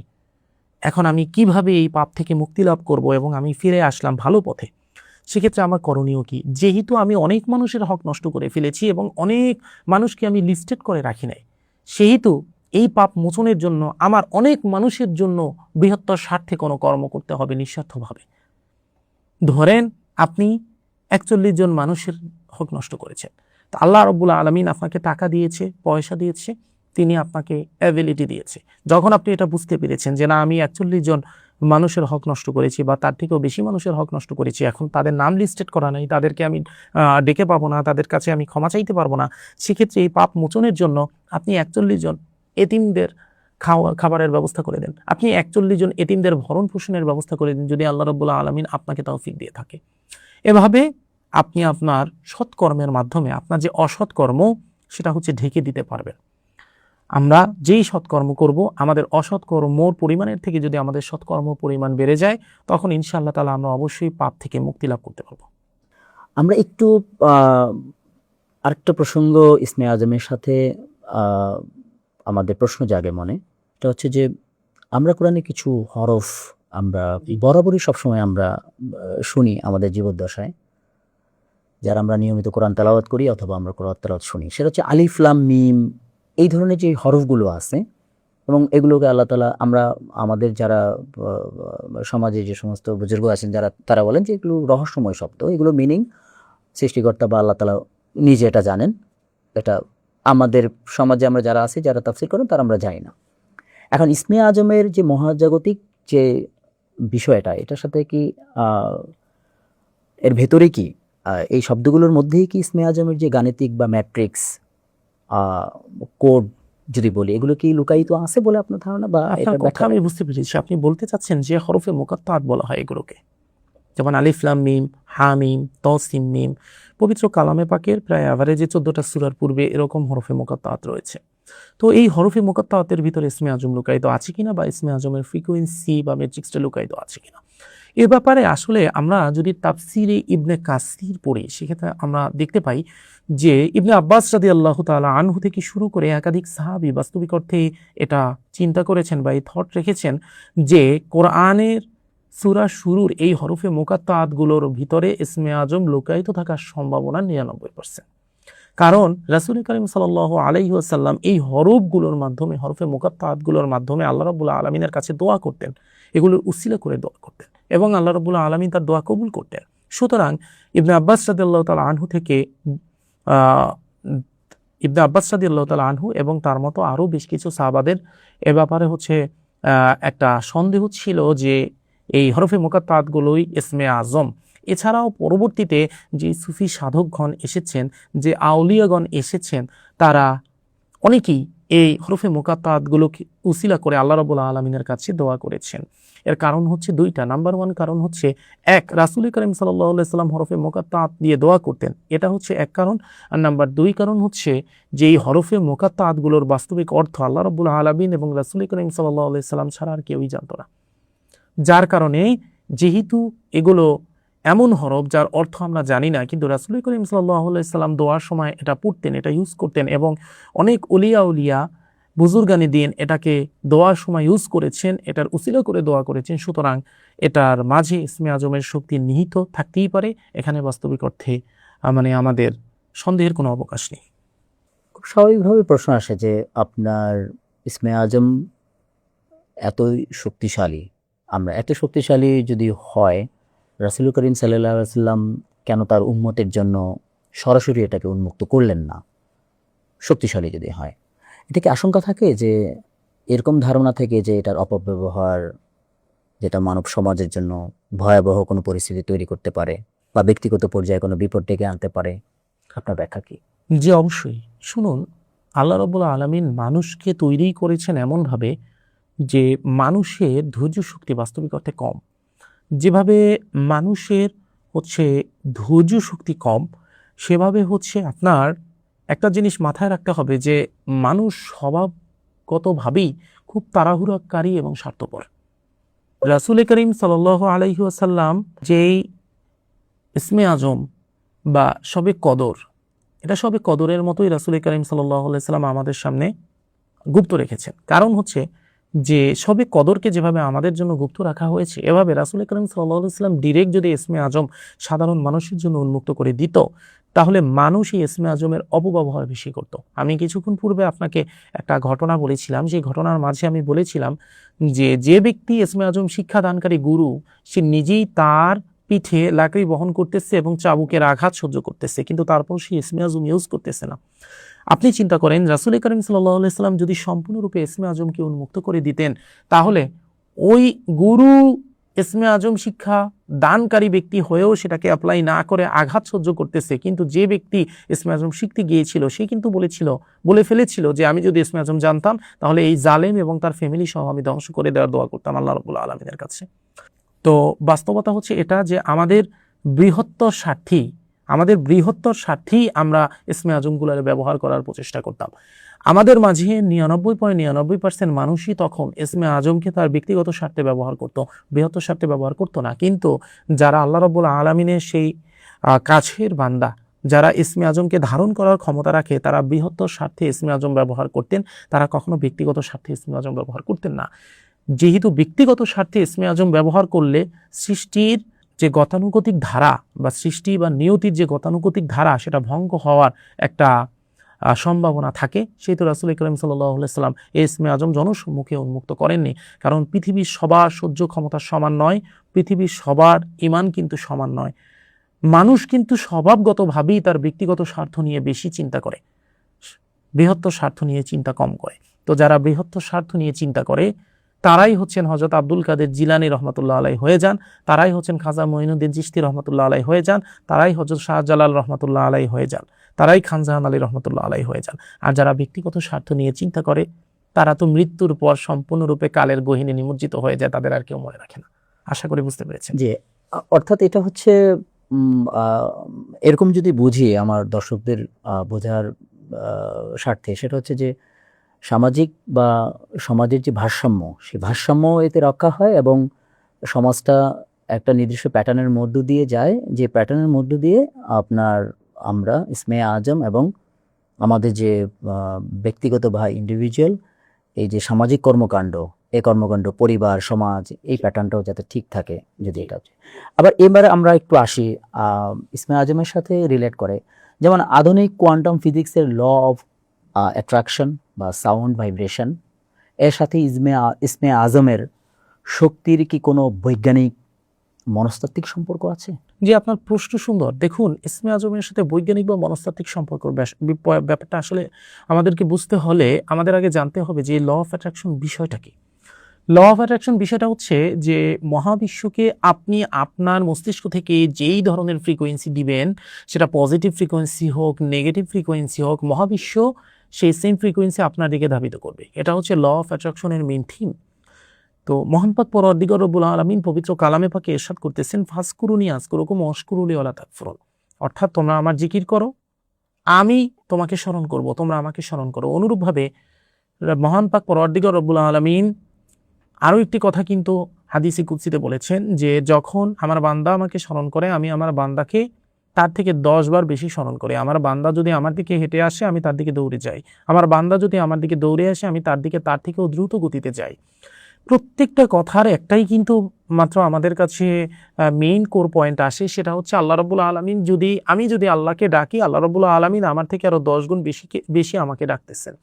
এখন আমি কিভাবে এই পাপ থেকে মুক্তি লাভ করব এবং আমি ফিরে আসলাম ভালো পথে, সেক্ষেত্রে আমার করণীয় কি? যেহেতু আমি অনেক মানুষের হক নষ্ট করে ফেলেছি এবং অনেক মানুষকে আমি লিস্টেড করে রাখি নাই, সেহেতু এই পাপ মোচনের জন্য আমার অনেক মানুষের জন্য বৃহত্তর স্বার্থে কোনো কর্ম করতে হবে নিঃস্বার্থভাবে। ধরেন আপনি 41 জন মানুষের হক নষ্ট করেছেন, তো আল্লাহ রাব্বুল আলামিন আপনাকে টাকা দিয়েছে, পয়সা দিয়েছে, তিনি আপনাকে অ্যাবিলিটি দিয়েছে। যখন আপনি এটা বুঝতে পেরেছেন যে না, আমি 41 জন মানুষের হক নষ্ট করেছি বা তার থেকেও বেশি মানুষের হক নষ্ট করেছি, এখন তাদের নাম লিস্টেড করা নাই, তাদেরকে আমি ডেকে পাবো না, তাদের কাছে আমি ক্ষমা চাইতে পারবো না, সেক্ষেত্রে এই পাপ মোচনের জন্য আপনি 41 জন এতিমদের খাবারের ব্যবস্থা করে দেন, আপনি 41 জন এতিমদের ভরণ পোষণের ব্যবস্থা করে দিন, যদি আল্লাহ রাব্বুল আলামিন আপনাকে তৌফিক দিয়ে থাকে। এভাবে আপনি আপনার সৎকর্মের মাধ্যমে আপনার যে অসৎকর্ম সেটা হচ্ছে ঢেকে দিতে পারবেন। আমরা যেই সৎকর্ম করব, আমাদের অসৎকর্মর পরিমাণের থেকে যদি আমাদের সৎকর্ম পরিমাণ বেড়ে যায়, তখন ইনশাআল্লাহ তাআলা আমরা অবশ্যই পাপ থেকে মুক্তি লাভ করতে পারবো। আমরা একটু আরেকটা প্রসঙ্গ ইসমে আজমের সাথে আমাদের প্রশ্ন জাগে মনে, এটা হচ্ছে যে আমরা কোরআনে কিছু হরফ আমরা বরাবরই সবসময় আমরা শুনি আমাদের জীবদ্দশায়, যারা আমরা নিয়মিত কোরআন তেলাওয়াত করি অথবা আমরা কোরআন তেলাওয়াত শুনি, সেটা হচ্ছে আলিফ লাম মিম, এই ধরনের যে হরফগুলো আছে, এবং এগুলোকে আল্লাহ তাআলা, আমরা আমাদের যারা সমাজে যে সমস্ত বুজুর্গ আছেন যারা, তারা বলেন যে এগুলো রহস্যময় শব্দ, এগুলো মিনিং সৃষ্টিকর্তা বা আল্লাহ তাআলা নিজে এটা জানেন। এটা আমাদের সমাজে আমরা যারা আছি, যারা তাফসীর করেন, তারা আমরা জানি না। এখন ইসমে আজমের যে মহাজাগতিক যে বিষয়টা, এটার সাথে কি এর ভেতরে কি এই শব্দগুলোর মধ্যেই কি ইসমে আজমের যে গাণিতিক বা ম্যাট্রিক্স কোড যদি বলি, এগুলো কি লুকায়িত আছে বলে আপনার ধারণা? বা আপনার কথা আমি বুঝতে পেরেছি, আপনি বলতে চাচ্ছেন যে হরফে মুকাত্তাত বলা হয় এগুলোকে, যেমন আলিফ লাম মিম, হা মিম, ত সিন মিম, পবিত্র কালামে পাকের প্রায় অ্যাভারেজে 14টা সূরার পূর্বে এরকম হরফে মুকাত্তাত রয়েছে। তো এই হরফে মুকাত্তাতের ভিতরে ইসমে আজম লুকায়িত আছে কিনা, বা ইসমে আজমের ফ্রিকোয়েন্সি বা ম্যাট্রিক্সটা লুকায়িত আছে কিনা, এ ব্যাপারে আসলে আমরা যদি তাফসিরে ইবনে কাসির পড়ি, সেক্ষেত্রে আমরা দেখতে পাই যে ইবনে আব্বাস রাদিয়াল্লাহু তাআলা আনহু থেকে শুরু করে একাধিক সাহাবী বাস্তবিক অর্থে এটা চিন্তা করেছেন বা এই থট রেখেছেন যে কোরআনের সূরা শুরুর এই হরফে মুকাত্তাতগুলোর ভিতরে ইসমে আজম লুকায়িত থাকার সম্ভাবনা 99%। কারণ রাসূল কারীম সাল্লাল্লাহু আলাইহি ওয়াসাল্লাম এই হরফগুলোর মাধ্যমে, হরফে মুকাত্তাতগুলোর মাধ্যমে আল্লাহ রাব্বুল আলামিনের কাছে দোয়া করতেন, এগুলোর উসিলা করে দোয়া করতেন এবং আল্লাহ রাব্বুল আলামিন তার দোয়া কবুল করতেন। সুতরাং ইবনে আব্বাস রাদিয়াল্লাহু তাআলা আনহু থেকে ইবনে আব্বাস রাদিয়াল্লাহু তাআলা আনহু এবং তার মতো আরও বেশ কিছু সাহাবাদের এ ব্যাপারে হচ্ছে একটা সন্দেহ ছিল যে এই হরফে মুকাত্তাতগুলোই ইসমে আজম। এছাড়াও পরবর্তীতে যে সুফি সাধকগণ এসেছেন, যে আউলিয়াগণ এসেছেন, তারা অনেকেই এই হরফে মুকাত্তাতগুলোকে উসিলা করে আল্লাহ রাব্বুল আলামিনের কাছে দোয়া করেছেন। এর কারণ হচ্ছে দুইটা। নাম্বার 1 কারণ হচ্ছে, এক, রাসূল কারীম সাল্লাল্লাহু আলাইহি সাল্লাম হরফে মুকাত্তাত দিয়ে দোয়া করতেন, এটা হচ্ছে এক কারণ। আর নাম্বার 2 কারণ হচ্ছে যে এই হরফে মুকাত্তাতগুলোর বাস্তবিক অর্থ আল্লাহ রাব্বুল আলামিন এবং রাসূল কারীম সাল্লাল্লাহু আলাইহি সাল্লাম ছাড়া আর কেউই জানতো না। যার কারণে যেহেতু এগুলো এমন হরফ যার অর্থ আমরা জানি না, কিন্তু রাসূল করিম সাল্লাল্লাহু আলাইহি সাল্লাম দোয়ার সময় এটা পড়তেন, এটা ইউজ করতেন, এবং অনেক উলিয়া বুজুর্গানি দিন এটাকে দোয়ার সময় ইউজ করেছেন, এটার উসিলা করে দোয়া করেছেন। সুতরাং এটার মাঝে ইসমে আজমের শক্তি নিহিত থাকতেই পারে, এখানে বাস্তবিক অর্থে মানে আমাদের সন্দেহের কোনো অবকাশ নেই। খুব স্বাভাবিকভাবে প্রশ্ন আসে যে আপনার ইসমে আজম এতই শক্তিশালী, আমরা এত শক্তিশালী যদি হয়, রাসূল করিম সাল্লাল্লাহু আলাইহি ওয়াসাল্লাম কেন তার উম্মতের জন্য সরাসরি এটাকে উন্মুক্ত করলেন না? শক্তিশালী যদি হয়, এটা কি আশঙ্কা থাকে যে এরকম ধারণা থেকে যে এটার অপব্যবহার, যেটা মানব সমাজের জন্য ভয়াবহ কোনো পরিস্থিতি তৈরি করতে পারে বা ব্যক্তিগত পর্যায়ে কোনো বিপদ ডেকে আনতে পারে? আপনার ব্যাখ্যা কি? জি, অবশ্যই। শুনুন, আল্লাহ রাব্বুল আলামিন মানুষকে তৈরি করেছেন এমনভাবে যে মানুষের ধৈর্য শক্তি বাস্তবিক অর্থে কম। যেভাবে মানুষের হচ্ছে ধৈর্য শক্তি কম, সেভাবে হচ্ছে আপনার একটা জিনিস মাথায় রাখতে হবে যে মানুষ স্বভাবগতভাবেই খুব তাড়াহুড়োকারী এবং স্বার্থপর। রাসূল করিম সাল্লাল্লাহু আলাইহি ওয়াসাল্লাম যেই ইসমে আজম বা শবে কদর, এটা শবে কদরের মতোই রাসূল করিম সাল্লাল্লাহু আলাইহি ওয়াসাল্লাম আমাদের সামনে গুপ্ত রেখেছেন। কারণ হচ্ছে যে সবে কদরকে যেভাবে আমাদের জন্য গুপ্ত রাখা হয়েছে, এভাবে রাসূল করিম সাল্লাল্লাহু আলাইহি ওয়াসাল্লাম ডিরেক্ট যদি ইসমে আজম সাধারণ মানুষের জন্য উন্মুক্ত করে দিত, তাহলে মানুষ এই ইসমে আজমের অপব্যবহার বেশি করত। আমি কিছুক্ষণ পূর্বে আপনাকে একটা ঘটনা বলেছিলাম, সেই ঘটনার মাঝে আমি বলেছিলাম যে যে ব্যক্তি ইসমে আজম শিক্ষাদানকারী গুরু, সে নিজেই তার পিঠে লাকড়ি বহন করতেছে এবং চাবুকের আঘাত সহ্য করতেছে, কিন্তু তারপর সে ইসমে আজম ইউজ করতেছে না। আপনি চিন্তা করেন, রাসূল করিম সাল্লাল্লাহু আলাইহি সাল্লাম যদি সম্পূর্ণরূপে ইসমে আজমকে উন্মুক্ত করে দিতেন, তাহলে ওই গুরু ইসমে আজম শিক্ষা দানকারী ব্যক্তি হয়েও সেটাকে অ্যাপ্লাই না করে আঘাত সহ্য করতেছে, কিন্তু যে ব্যক্তি ইসমে আজম শিখতে গিয়েছিল সে কিন্তু বলে ফেলেছিল যে আমি যদি ইসমে আজম জানতাম তাহলে এই জালেম এবং তার ফ্যামিলি সহ আমি ধ্বংস করে দেওয়ার দোয়া করতাম আল্লাহ রাব্বুল আলামিনের কাছে। তো বাস্তবতা হচ্ছে এটা যে আমাদের বৃহত্তর স্বার্থেই আমরা ইসমে আজমগুলোর ব্যবহার করার প্রচেষ্টা করতাম। আমাদের মাঝে 99.99% মানুষই তখন ইসমে আজমকে তার ব্যক্তিগত স্বার্থে ব্যবহার করত, বৃহত্তর স্বার্থে ব্যবহার করত না। কিন্তু যারা আল্লাহ রাব্বুল আলামিনের সেই কাছের বান্দা, যারা ইসমে আজমকে ধারণ করার ক্ষমতা রাখে, তারা বৃহত্তর স্বার্থে ইসমে আজম ব্যবহার করতেন, তারা কখনো ব্যক্তিগত স্বার্থে ইসমে আজম ব্যবহার করতেন না। যেহেতু ব্যক্তিগত স্বার্থে ইসমে আজম ব্যবহার করলে সৃষ্টির যে গতানুগতিক ধারা বা সৃষ্টি বা নিয়তির যে গতানুগতিক ধারা, সেটা ভঙ্গ হওয়ার একটা সম্ভাবনা থাকে। সেই তো রাসূল করিম সাল্লাল্লাহু আলাইহি সাল্লাম এই ইসমে আজম জনসম্মুখে উন্মুক্ত করেননি, কারণ পৃথিবীর সবার সহ্য ক্ষমতা সমান নয়, পৃথিবীর সবার ঈমান কিন্তু সমান নয়। মানুষ কিন্তু স্বভাবগতভাবেই তার ব্যক্তিগত স্বার্থ নিয়ে বেশি চিন্তা করে, বৃহত্তর স্বার্থ নিয়ে চিন্তা কম করে। তো যারা বৃহত্তর স্বার্থ নিয়ে চিন্তা করে তারাই হচ্ছেন হযরত আব্দুল কাদের জিলানী রহমাতুল্লাহ আলাইহি হয়ে যান, তারাই হচ্ছেন খাজা মঈনুদ্দিন চিশতি রহমাতুল্লাহ আলাইহি হয়ে যান, তারাই হযরত শাহজালাল রহমাতুল্লাহ আলাইহি হয়ে যান, তারাই খানজাহান আলী রহমাতুল্লাহ আলাইহি হয়ে যান। আর যারা ব্যক্তিগত স্বার্থ নিয়ে চিন্তা করে তারা তো মৃত্যুর পর সম্পূর্ণরূপে কালের গহীনে নিমজ্জিত হয়ে যায়, তাদের আর কেউ মনে রাখে না। আশা করি বুঝতে পেরেছেন। যে অর্থাৎ এটা হচ্ছে এরকম যদি বুঝি আমার দর্শকদের বোঝার স্বার্থে, সেটা হচ্ছে যে সামাজিক বা সমাজের যে ভারসাম্য, সেই ভারসাম্য এতে রক্ষা হয় এবং সমাজটা একটা নির্দিষ্ট প্যাটার্নের মধ্য দিয়ে যায়, যে প্যাটার্নের মধ্য দিয়ে আমরা ইসমে আজম এবং আমাদের যে ব্যক্তিগত বা ইন্ডিভিজুয়াল এই যে সামাজিক কর্মকাণ্ড, এই কর্মকাণ্ড পরিবার সমাজ এই প্যাটার্নটাও যাতে ঠিক থাকে, যদি এটা হচ্ছে। আবার এবারে আমরা একটু আসি ইসমে আজমের সাথে রিলেট করে, যেমন আধুনিক কোয়ান্টাম ফিজিক্সের ল অফ অ্যাট্রাকশন বা সাউন্ড ভাইব্রেশন, এর সাথে ইসমে আজমের শক্তির কি কোনো বৈজ্ঞানিক মনস্তাত্ত্বিক সম্পর্ক আছে? যে আপনার প্রশ্ন সুন্দর। দেখুন, ইসমে আজমের সাথে বৈজ্ঞানিক বা মনস্তাত্ত্বিক সম্পর্ক ব্যাপারটা আসলে আমাদেরকে বুঝতে হলে আমাদের আগে জানতে হবে যে ল অফ অ্যাট্রাকশন বিষয়টা কি। ল অফ অ্যাট্রাকশন বিষয়টা হচ্ছে যে মহাবিশ্বকে আপনি আপনার মস্তিষ্ক থেকে যেই ধরনের ফ্রিকোয়েন্সি দিবেন, সেটা পজিটিভ ফ্রিকোয়েন্সি হোক, নেগেটিভ ফ্রিকোয়েন্সি হোক, মহাবিশ্ব সেই সেম ফ্রিকোয়েন্সি আপনার দিকে ধাবিত করবে। এটা হচ্ছে ল অফ অ্যাট্রাকশনের মেইন থিম। তো মহান পাক পরওয়ারদিগার রব্বুল আলামিন পবিত্র কালামে পাকে ইরশাদ করতেছেন, ফাজকুরুনি আযকুরুকুম ওয়াশকুরুলি ওয়ালা তাকফুরুন। অর্থাৎ তোমরা আমার জিকির করো, আমি তোমাকে স্মরণ করব, তোমরা আমাকে স্মরণ করো। অনুরূপভাবে মহান পাক পরওয়ারদিগার রব্বুল আলামিন আরও একটি কথা কিন্তু হাদিসে কুদসিতে বলেছেন যে যখন আমার বান্দা আমাকে স্মরণ করে, আমি আমার বান্দাকে তার থেকে 10 বার বেশি স্মরণ করি। আমার বান্দা যদি আমার দিকে হেঁটে আসে, আমি তার দিকে দৌড়ে যাই। আমার বান্দা যদি আমার দিকে দৌড়ে আসে, আমি তার দিকে তার থেকেও দ্রুত গতিতে যাই। প্রত্যেকটা কথার একটাই কিন্তু মাত্র আমাদের কাছে মেইন কোর পয়েন্ট আসে, সেটা হচ্ছে আল্লাহ রাব্বুল আলামিন আমি যদি আল্লাহকে ডাকি, আল্লাহ রাব্বুল আলামিন আমার থেকে আরো 10 গুণ বেশি আমাকে ডাকতেছেন।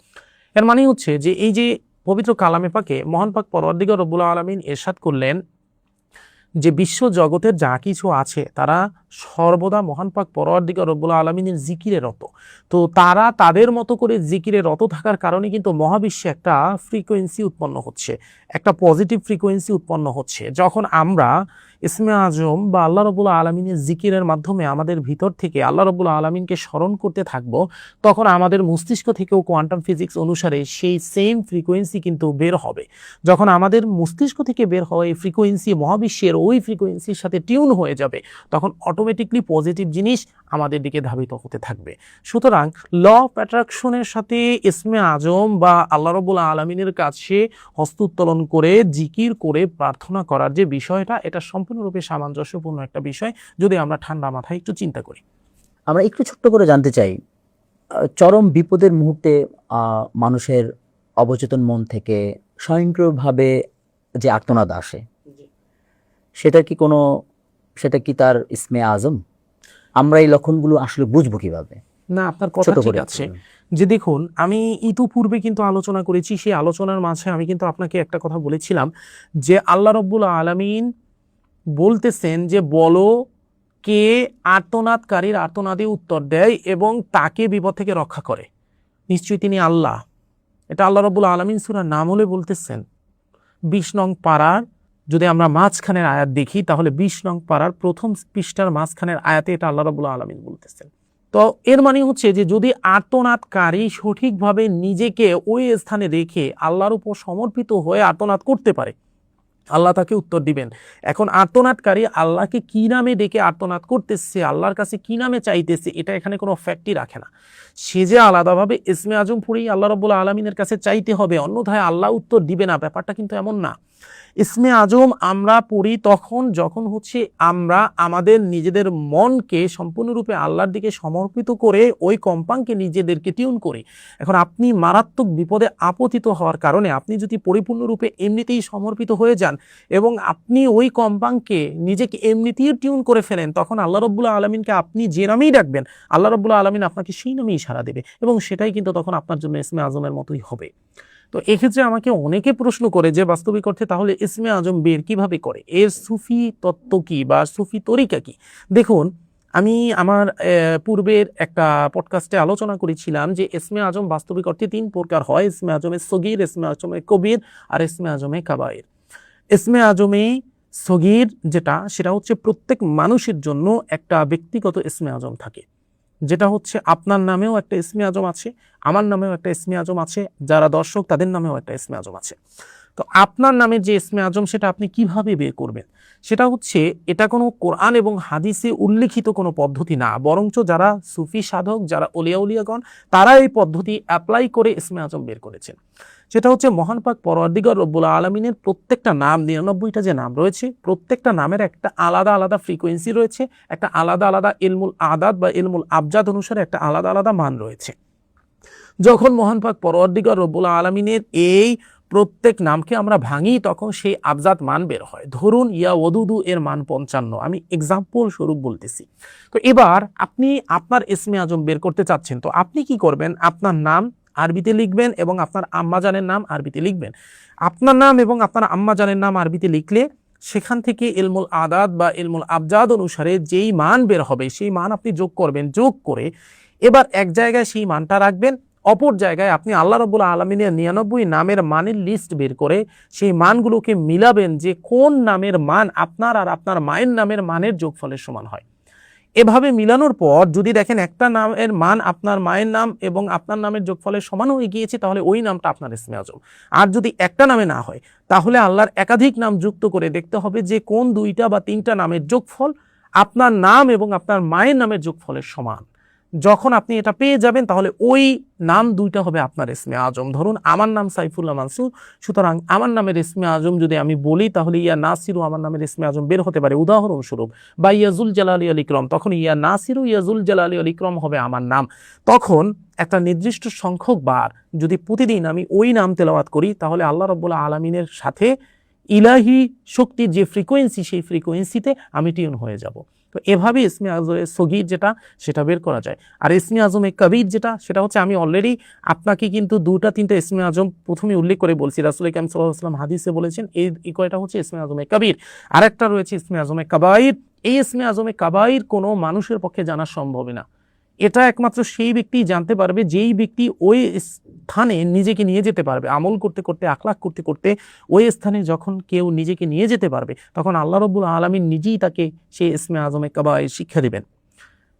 এর মানে হচ্ছে যে এই যে পবিত্র কালামে পাকে মহান পাক পরওয়ারদিগার রব্বুল আলামিন ইরশাদ করলেন যে বিশ্ব জগতের যা কিছু আছে তারা সর্বদা মহান পাক পরওয়ারদিগার রব্বুল আলামিনের জিকিরে রত। তো তারা তাদের মতো করে জিকিরে রত থাকার কারণে কিন্তু মহাবিশ্বে একটা ফ্রিকোয়েন্সি উৎপন্ন হচ্ছে, একটা পজিটিভ ফ্রিকোয়েন্সি উৎপন্ন হচ্ছে। যখন আমরা ইসমে আজম বা আল্লাহ রাব্বুল আলামিনের জিকিরের মাধ্যমে আমাদের ভিতর থেকে আল্লাহ রাব্বুল আলামিনকে স্মরণ করতে থাকব, তখন আমাদের মস্তিষ্ক থেকেও কোয়ান্টাম ফিজিক্স অনুসারে সেই সেম ফ্রিকোয়েন্সি কিন্তু বের হবে। যখন আমাদের মস্তিষ্ক থেকে বের হওয়া এই ফ্রিকোয়েন্সি মহাবিশ্বের ওই ফ্রিকোয়েন্সির সাথে টিউন হয়ে যাবে, তখন অটোমেটিকলি পজিটিভ জিনিস আমাদের দিকে ধাবিত হতে থাকবে। সুতরাং ল অফ অ্যাট্রাকশনের সাথে ইসমে আজম বা আল্লাহ রাব্বুল আলামিনের কাছে হস্ত উত্তোলন করে জিকির করে প্রার্থনা করার যে বিষয়টা, এটা সম্পূর্ণরূপে সামঞ্জস্যপূর্ণ একটা বিষয় যদি আমরা ঠান্ডা মাথায় একটু চিন্তা করি। আমরা একটু ছোট্ট করে জানতে চাই, চরম বিপদের মুহূর্তে মানুষের অবচেতন মন থেকে স্বয়ংক্রিয়ভাবে যে আর্তনাদ আসে, সেটা কি তার ইসমে আজম? আমরা এই লক্ষণগুলো আসলে বুঝবো কিভাবে? না, আপনার কথা ছোট ঠিক করে আছে। যে দেখুন, আমি ইতিপূর্বে কিন্তু আলোচনা করেছি, সেই আলোচনার মাঝে আমি কিন্তু আপনাকে একটা কথা বলেছিলাম যে আল্লাহ রব্বুল আলামিন বলতেছেন যে বলো কে আর্তনাদকারীর আর্তনাদে উত্তর দেয় এবং তাকে বিপদ থেকে রক্ষা করে। নিশ্চয়ই তিনি আল্লাহ। এটা আল্লাহ রব্বুল আলামিন সূরা নামলে বলতেছেন 20 নং পারার, যদি আমরা মাঝখানের আয়াত দেখি তাহলে 20 নং পারার প্রথম পৃষ্ঠার মাঝখানের আয়াতে এটা আল্লাহ রাব্বুল আলামিন বলতেছেন। তো এর মানে হচ্ছে যে যদি আর্তনাদকারী সঠিকভাবে নিজেকে ওই স্থানে রেখে আল্লাহর উপর সমর্পিত হয়ে আর্তনাদ করতে পারে, আল্লাহ তাকে উত্তর দিবেন। এখন আর্তনাদকারী আল্লাহকে কি নামে ডেকে আর্তনাদ করতেছে, আল্লাহর কাছে কি নামে চাইতেছে, এটা এখানে কোনো ফ্যাক্টই রাখে না। সে যে আলাদাভাবে ইসমে আজম পড়েই আল্লাহ রাব্বুল আলামিনের কাছে চাইতে হবে, অন্যথায় আল্লাহ উত্তর দিবে না, ব্যাপারটা কিন্তু এমন না। ইসমে আজম আমরা পড়ি তখন যখন হচ্ছে আমরা আমাদের নিজেদের মনকে সম্পূর্ণরূপে আল্লাহর দিকে সমর্পিত করে ওই কম্পাঙ্কে নিজেদেরকে টিউন করি। এখন আপনি মারাত্মক বিপদে আপতিত হওয়ার কারণে আপনি যদি পরিপূর্ণরূপে এমনিতেই সমর্পিত হয়ে যান এবং আপনি ওই কম্পাঙ্কে নিজেকে এমনিতেই টিউন করে ফেলেন, তখন আল্লাহ রাব্বুল আলামিনকে আপনি যে নামেই ডাকবেন আল্লাহ রাব্বুল আলামিন আপনাকে সেই নামেই ইশারা দেবে এবং সেটাই কিন্তু তখন আপনার জন্য ইসমে আজমের মতোই হবে। তো এক্ষেত্রে আমাকে অনেকে প্রশ্ন করে যে বাস্তবিক অর্থে তাহলে ইসমে আজম বের কিভাবে করে, এর সুফি তত্ত্ব কি বা সুফি তরিকা কি? দেখুন, আমি আমার পূর্বের একটা পডকাস্টে আলোচনা করেছিলাম যে ইসমে আজম বাস্তবিক অর্থে 3 প্রকার হয়: ইসমে আজমে সগীর, ইসমে আজমে কবির আর ইসমে আজমে কাবায়ের। ইসমে আজমে সগীর যেটা, সেটা হচ্ছে প্রত্যেক মানুষের জন্য একটা ব্যক্তিগত ইসমে আজম থাকে, যেটা হচ্ছে আপনার নামেও একটা ইসমে আজম আছে, আমার নামেও একটা ইসমে আজম আছে, যারা দর্শক তাদের নামেও একটা ইসমে আজম আছে। তো আপনার নামের যে ইসমে আজম সেটা আপনি কিভাবে বের করবেন? সেটা হচ্ছে, এটা কোনো কোরআন এবং হাদিসে উল্লিখিত কোনো পদ্ধতি না, বরঞ্চ যারা সুফি সাধক, যারা ওলিয়া উলিয়াগণ, তারা এই পদ্ধতি অ্যাপ্লাই করে ইসমে আজম বের করেছেন। সেটা হচ্ছে মহান পাক পরওয়ারদিগার রব্বুল আলামিনের প্রত্যেকটা নাম, 99টা যে নাম রয়েছে, প্রত্যেকটা নামের একটা আলাদা আলাদা ফ্রিকোয়েন্সি রয়েছে, একটা আলাদা আলাদা ইলমুল আদাদ বা ইলমুল আবজাদ অনুসারে একটা আলাদা আলাদা মান রয়েছে। যখন মহান পাক পরওয়ারদিগার রব্বুল আলামিনের এই প্রত্যেক নামকে আমরা ভাঙি তখন সেই আবজাদ মান বের হয়। ধরুন ইয়া ওদুদু এর মান 55, আমি এক্সাম্পল স্বরূপ বলতেছি। তো এবার আপনি আপনার ইসমে আজম বের করতে চাচ্ছেন, তো আপনি কি করবেন? আপনার নাম আরবিতে লিখবেন এবং আপনার আম্মাজানের নাম আরবিতে লিখবেন। আপনার নাম এবং আপনার আম্মাজানের নাম আরবিতে লিখলে সেখান থেকে ইলমুল আদাদ বা ইলমুল আবজাদ অনুসারে যেই মান বের হবে সেই মান আপনি যোগ করবেন। যোগ করে এবার এক জায়গায় সেই মানটা রাখবেন, অপর জায়গায় আপনি আল্লাহ রাব্বুল আলামিনের 99 নামের মানের লিস্ট বের করে সেই মানগুলোকে মিলাবেন যে কোন নামের মান আপনার আর আপনার মায়ের নামের মানের যোগফলের সমান হয়। এভাবে মিলানোর পর যদি দেখেন একটা নামের মান আপনার মায়ের নাম এবং আপনার নামের যোগফলের সমান হয়ে গিয়েছে, তাহলে ওই নামটা আপনার ইসমে আজম। আর যদি একটা নামে না হয়, তাহলে আল্লাহর একাধিক নাম যুক্ত করে দেখতে হবে যে কোন 2টা বা 3টা নামের যোগফল আপনার নাম এবং আপনার মায়ের নামের যোগফলের সমান। যখন আপনি এটা পেয়ে যাবেন তাহলে ওই নাম 2টা হবে আপনার ইসমে আজম। ধরুন আমার নাম সাইফুল্লাহ মানসুর, সুতরাং আমার নামের ইসমে আজম যদি আমি বলি তাহলে ইয়া নাসিরু আমার নামের ইসমে আজম বের হতে পারে উদাহরণস্বরূপ, বা ইয়াজুল জালালি আল ইকরাম, তখন ইয়া নাসিরু ইয়াজুল জালালি আল ইকরাম হবে আমার নাম। তখন একটা নির্দিষ্ট সংখ্যক বার যদি প্রতিদিন আমি ওই নাম তেলাওয়াত করি তাহলে আল্লাহ রাব্বুল আলামিনের সাথে ইলাহি শক্তির যে ফ্রিকোয়েন্সি সেই ফ্রিকোয়েন্সিতে আমি টিউন হয়ে যাব। তো এভাবে ইসমে আজমে সগীর যেটা সেটা বের করা যায়। আর ইসমে আজমে কবির যেটা, সেটা হচ্ছে আমি অলরেডি আপনাকে কিন্তু 2টা 3টা ইসমে আজম প্রথমে উল্লেখ করে বলছি। রাসূল কারীম সাল্লাল্লাহু আলাইহি ওয়াসাল্লাম হাদিসে বলেছেন এই কয়টা হচ্ছে ইসমে আজমে কবির। আরেকটা রয়েছে ইসমে আজমে কাবাইর। এই ইসমে আজমে কাবাইর কোনো মানুষের পক্ষে জানা সম্ভব না। এটা একমাত্র সেই ব্যক্তি জানতে পারবে যেই ব্যক্তি ওই স্থানে নিজেকে নিয়ে যেতে পারবে। আমল করতে করতে, আখলাক করতে করতে ওই স্থানে যখন কেউ নিজেকে নিয়ে যেতে পারবে তখন আল্লাহ রাব্বুল আলামিন নিজেই তাকে সেই ইসমে আজমে কাবাইর শিক্ষা দিবেন,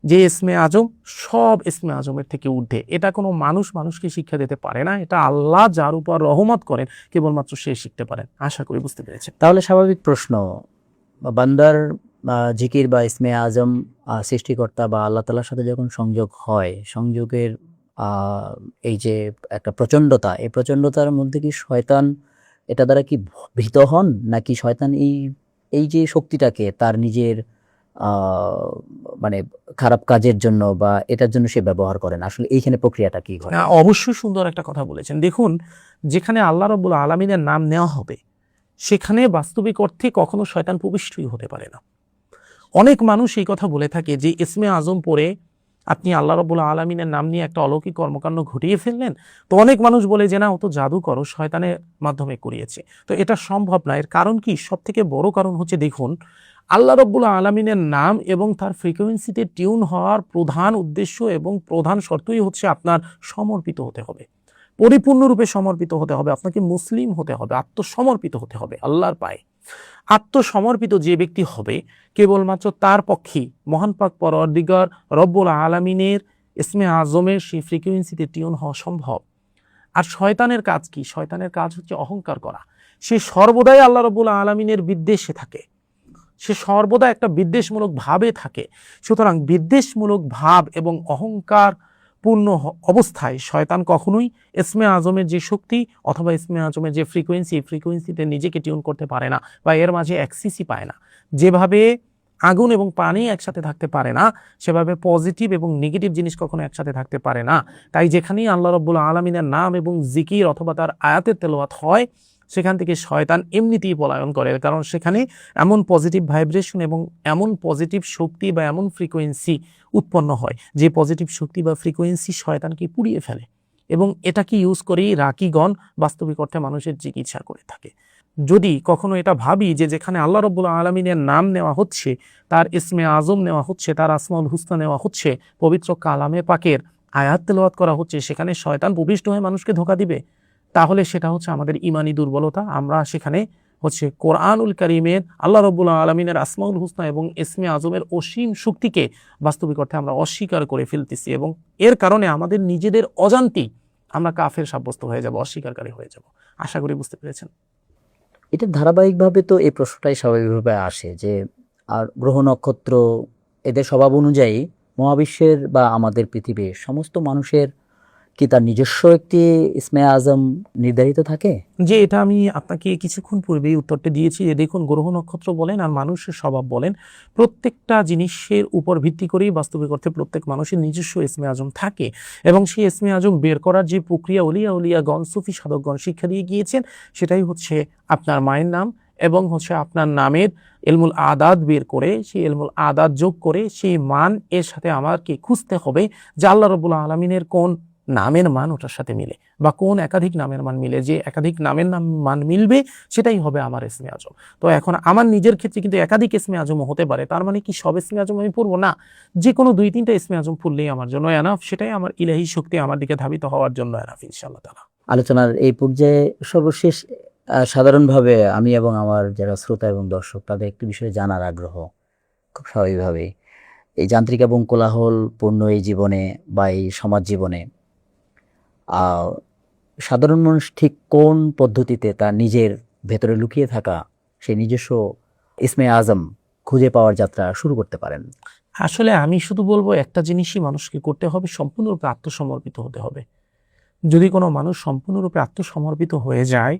যে ইসমে আজম সব ইসমে আজমের থেকে ঊর্ধ্বে। এটা কোনো মানুষকে শিক্ষা দিতে পারে না, এটা আল্লাহ যার উপর রহমত করেন কেবলমাত্র সে শিখতে পারেন। আশা করি বুঝতে পেরেছেন। তাহলে স্বাভাবিক প্রশ্ন, বান্দার জিকির বা ইসমে আজম সৃষ্টিকর্তা বা আল্লাহ তাআলার সাথে যখন সংযোগ হয়, সংযোগের এই যে একটা প্রচণ্ডতা, এই প্রচণ্ডতার মধ্যে কি শয়তান এটা দ্বারা কি ভীত হন, নাকি শয়তান এই যে শক্তিটাকে তার নিজের মানে খারাপ কাজের জন্য বা এটার জন্য সে ব্যবহার করে না, আসলে এইখানে প্রক্রিয়াটা কি হয়? অবশ্যই সুন্দর একটা কথা বলেছেন। দেখুন, যেখানে আল্লাহ রাব্বুল আলামিনের নাম নেওয়া হবে সেখানে বাস্তবিক অর্থে কখনো শয়তান প্রবিষ্টই হতে পারে না। অনেক মানুষ এই কথা বলে থাকে যে ইসমে আজম পড়ে আপনি আল্লাহ রাব্বুল আলামিনের নাম নিয়ে একটা অলৌকিক কর্মকাণ্ড ঘটিয়ে ফেললেন। তো অনেক মানুষ বলে যে না, ও তো জাদু করো, শয়তানের মাধ্যমে করিয়েছে। তো এটা সম্ভব না। এর কারণ কি? সব থেকে বড় কারণ হচ্ছে, দেখুন, আল্লাহ রাব্বুল আলামিনের নাম এবং তার ফ্রিকোয়েন্সিতে টিউন হওয়ার প্রধান উদ্দেশ্য এবং প্রধান শর্তই হচ্ছে আপনার সমর্পিত হতে হবে, পরিপূর্ণরূপে সমর্পিত হতে হবে, আপনাকে মুসলিম হতে হবে, আত্মসমর্পিত হতে হবে আল্লাহর পায়ে। আত্মসমর্পিত যে ব্যক্তি হবে কেবলমাত্র তার পক্ষেই মহান পাক পরওয়ারদিগার রব্বুল আলামিনের ইসমে আজমের সেই ফ্রিকোয়েন্সিতে টিউন হওয়া সম্ভব। আর শয়তানের কাজ কি? শয়তানের কাজ হচ্ছে অহংকার করা। সে সর্বদাই আল্লাহ রব্বুল আলামিনের বিদ্বেষে থাকে, সে সর্বদা একটা বিদ্বেষমূলক ভাবে থাকে। সুতরাং বিদ্বেষমূলক ভাব এবং অহংকার পূর্ণ অবস্থায় শয়তান কখনোই ইসমে আজমের যে শক্তি অথবা ইসমে আজমের যে ফ্রিকোয়েন্সিতে নিজেকে টিউন করতে পারে না বা এর মাঝে অ্যাক্সেসই পায় না। যেভাবে আগুন এবং পানি একসাথে থাকতে পারে না, সেভাবে পজিটিভ এবং নেগেটিভ জিনিস কখনো একসাথে থাকতে পারে না। তাই যেখানেই আল্লাহ রাব্বুল আলামিনের নাম এবং জিকির অথবা তার আয়াতের তেলাওয়াত হয়, সেখান থেকে শয়তান এমনিতেই পলায়ন করে। কারণ সেখানে এমন পজিটিভ ভাইব্রেশন এবং এমন পজিটিভ শক্তি বা এমন ফ্রিকোয়েন্সি উৎপন্ন হয় যে পজিটিভ শক্তি বা ফ্রিকোয়েন্সি শয়তানকে পুড়িয়ে ফেলে। এবং এটাকে ইউজ করেই রাকিগণ বাস্তবিক অর্থে মানুষের চিকিৎসা করে থাকে। যদি কখনো এটা ভাবি যে যেখানে আল্লাহ রাব্বুল আলামিনের নাম নেওয়া হচ্ছে, তার ইসমে আজম নেওয়া হচ্ছে, তার আসমাউল হুসনা নেওয়া হচ্ছে, পবিত্র কালামে পাকের আয়াত তেলাওয়াত করা হচ্ছে, সেখানে শয়তান প্রবিষ্ট হয়ে মানুষকে ধোঁকা দিবে, তাহলে সেটা হচ্ছে আমাদের ইমানি দুর্বলতা। আমরা সেখানে হচ্ছে কোরআনুল কারীমের আল্লাহ রাব্বুল আলামিনের আসমাউল হুসনা এবং ইসমে আজমের অসীম শক্তিকে বাস্তবিক অর্থে আমরা অস্বীকার করে ফেলতেছি এবং এর কারণে আমাদের নিজেদের অজান্তেই আমরা কাফের সাব্যস্ত হয়ে যাব, অস্বীকারী হয়ে যাব। আশা করি বুঝতে পেরেছেন। এটা ধারাবাহিকভাবে তো এই প্রশ্নটাই স্বাভাবিকভাবে আসে যে আর গ্রহ নক্ষত্র এদের স্বভাব অনুযায়ী মহাবিশ্বের বা আমাদের পৃথিবীর সমস্ত মানুষের কি তার নিজস্ব একটি ইসমে আজম নির্ধারিত থাকে? যে এটা আমি আপনাকে কিছুক্ষণ পূর্বেই উত্তরটা দিয়েছি যে দেখুন, গ্রহ নক্ষত্র বলেন আর মানুষের স্বভাব বলেন, প্রত্যেকটা জিনিসের উপর ভিত্তি করেই বাস্তবিক অর্থে প্রত্যেক মানুষের নিজস্ব ইসমে আজম থাকে এবং সেই ইসমে আজম বের করার যে প্রক্রিয়া উলিয়াগণ সুফি সাধকগণ শিক্ষা দিয়ে গিয়েছেন, সেটাই হচ্ছে আপনার মায়ের নাম এবং হচ্ছে আপনার নামের ইলমুল আদাদ বের করে সেই ইলমুল আদাদ যোগ করে সেই মান এর সাথে আমাকে খুঁজতে হবে যে আল্লাহ রাব্বুল আলামিনের কোন নামের মান ওটার সাথে মিলে বা কোন একাধিক নামের মান মিলে। যে একাধিক নামের মান মিলবে সেটাই হবে আমার ইসমে আজম। তো এখন আমার নিজের ক্ষেত্রে কিন্তু একাধিক ইসমে আজম হতে পারে। তার মানে কি সব ইসমে আজম আমি পড়বো না? যে কোনো 2-3টা ইসমে আজম পড়লেই আমার জন্য এনাফ। সেটাই আমার ইলাহি শক্তি আমার দিকে ধাবিত হওয়ার জন্য এনাফ ইনশাআল্লাহ তাআলা। আলোচনার এই পর্যায়ে সর্বশেষ সাধারণভাবে আমি এবং আমার যারা শ্রোতা এবং দর্শক তাদের একটি বিষয়ে জানার আগ্রহ খুব স্বাভাবিকভাবেই এই যান্ত্রিক এবং কোলাহলপূর্ণ এই জীবনে বা এই সমাজ জীবনে সাধারণ মানুষ ঠিক কোন পদ্ধতিতে তার নিজের ভেতরে লুকিয়ে থাকা সেই নিজস্ব ইসমে আজম খুঁজে পাওয়ার যাত্রা শুরু করতে পারেন? আসলে আমি শুধু বলবো একটা জিনিসই মানুষকে করতে হবে, সম্পূর্ণরূপে আত্মসমর্পিত হতে হবে। যদি কোনো মানুষ সম্পূর্ণরূপে আত্মসমর্পিত হয়ে যায়,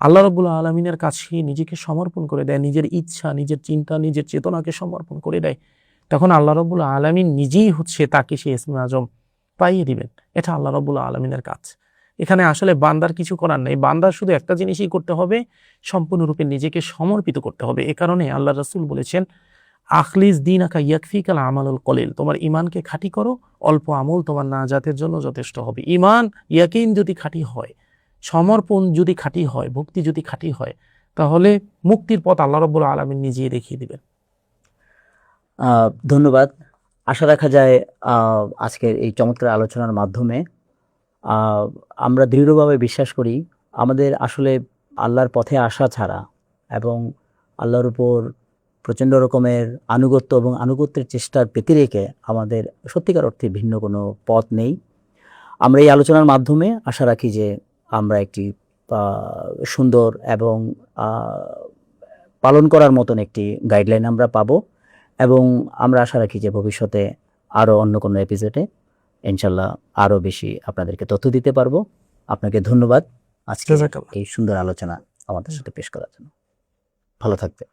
আল্লাহ রাব্বুল আলামিনের কাছে নিজেকে সমর্পণ করে দেয়, নিজের ইচ্ছা, নিজের চিন্তা, নিজের চেতনাকে সমর্পণ করে দেয়, তখন আল্লাহ রাব্বুল আলামিন নিজেই হচ্ছে তাকে সেই ইসমে আজম পাইয়ে দিবেন। এটা আল্লাহ রাব্বুল আলামিনের কাজ। এখানে আসলে বান্দার কিছু করার নেই। বান্দার শুধু একটা জিনিসই করতে হবে, সম্পূর্ণরূপে নিজেকে সমর্পিত করতে হবে। এ কারণে আল্লাহ রাসূল বলেছেন, আখলিস দীনাকা ইয়াকফিকাল আমালুল কলিল, তোমার ইমানকে খাঁটি করো, অল্প আমল তোমার নাজাতের জন্য যথেষ্ট হবে। ইমান ইয়াকিন যদি খাঁটি হয়, সমর্পণ যদি খাঁটি হয়, ভক্তি যদি খাঁটি হয়, তাহলে মুক্তির পথ আল্লাহ রাব্বুল আলামিন নিজেই দেখিয়ে দিবেন। ধন্যবাদ। আশা রাখা যায় আজকের এই চমৎকার আলোচনার মাধ্যমে আমরা দৃঢ়ভাবে বিশ্বাস করি আমাদের আসলে আল্লাহর পথে আসা ছাড়া এবং আল্লাহর উপর প্রচণ্ড রকমের আনুগত্য এবং আনুগত্যের চেষ্টার ব্যতিরেকে আমাদের সত্যিকার অর্থে ভিন্ন কোনো পথ নেই। আমরা এই আলোচনার মাধ্যমে আশা রাখি যে আমরা একটি সুন্দর এবং পালন করার মতন একটি গাইডলাইন আমরা পাবো এবং আমরা আশা রাখি যে ভবিষ্যতে আরও অন্য কোনো এপিসোডে ইনশাল্লাহ আরও বেশি আপনাদেরকে তথ্য দিতে পারবো। আপনাকে ধন্যবাদ আজকে এই সুন্দর আলোচনা আমাদের সাথে পেশ করার জন্য। ভালো থাকবেন।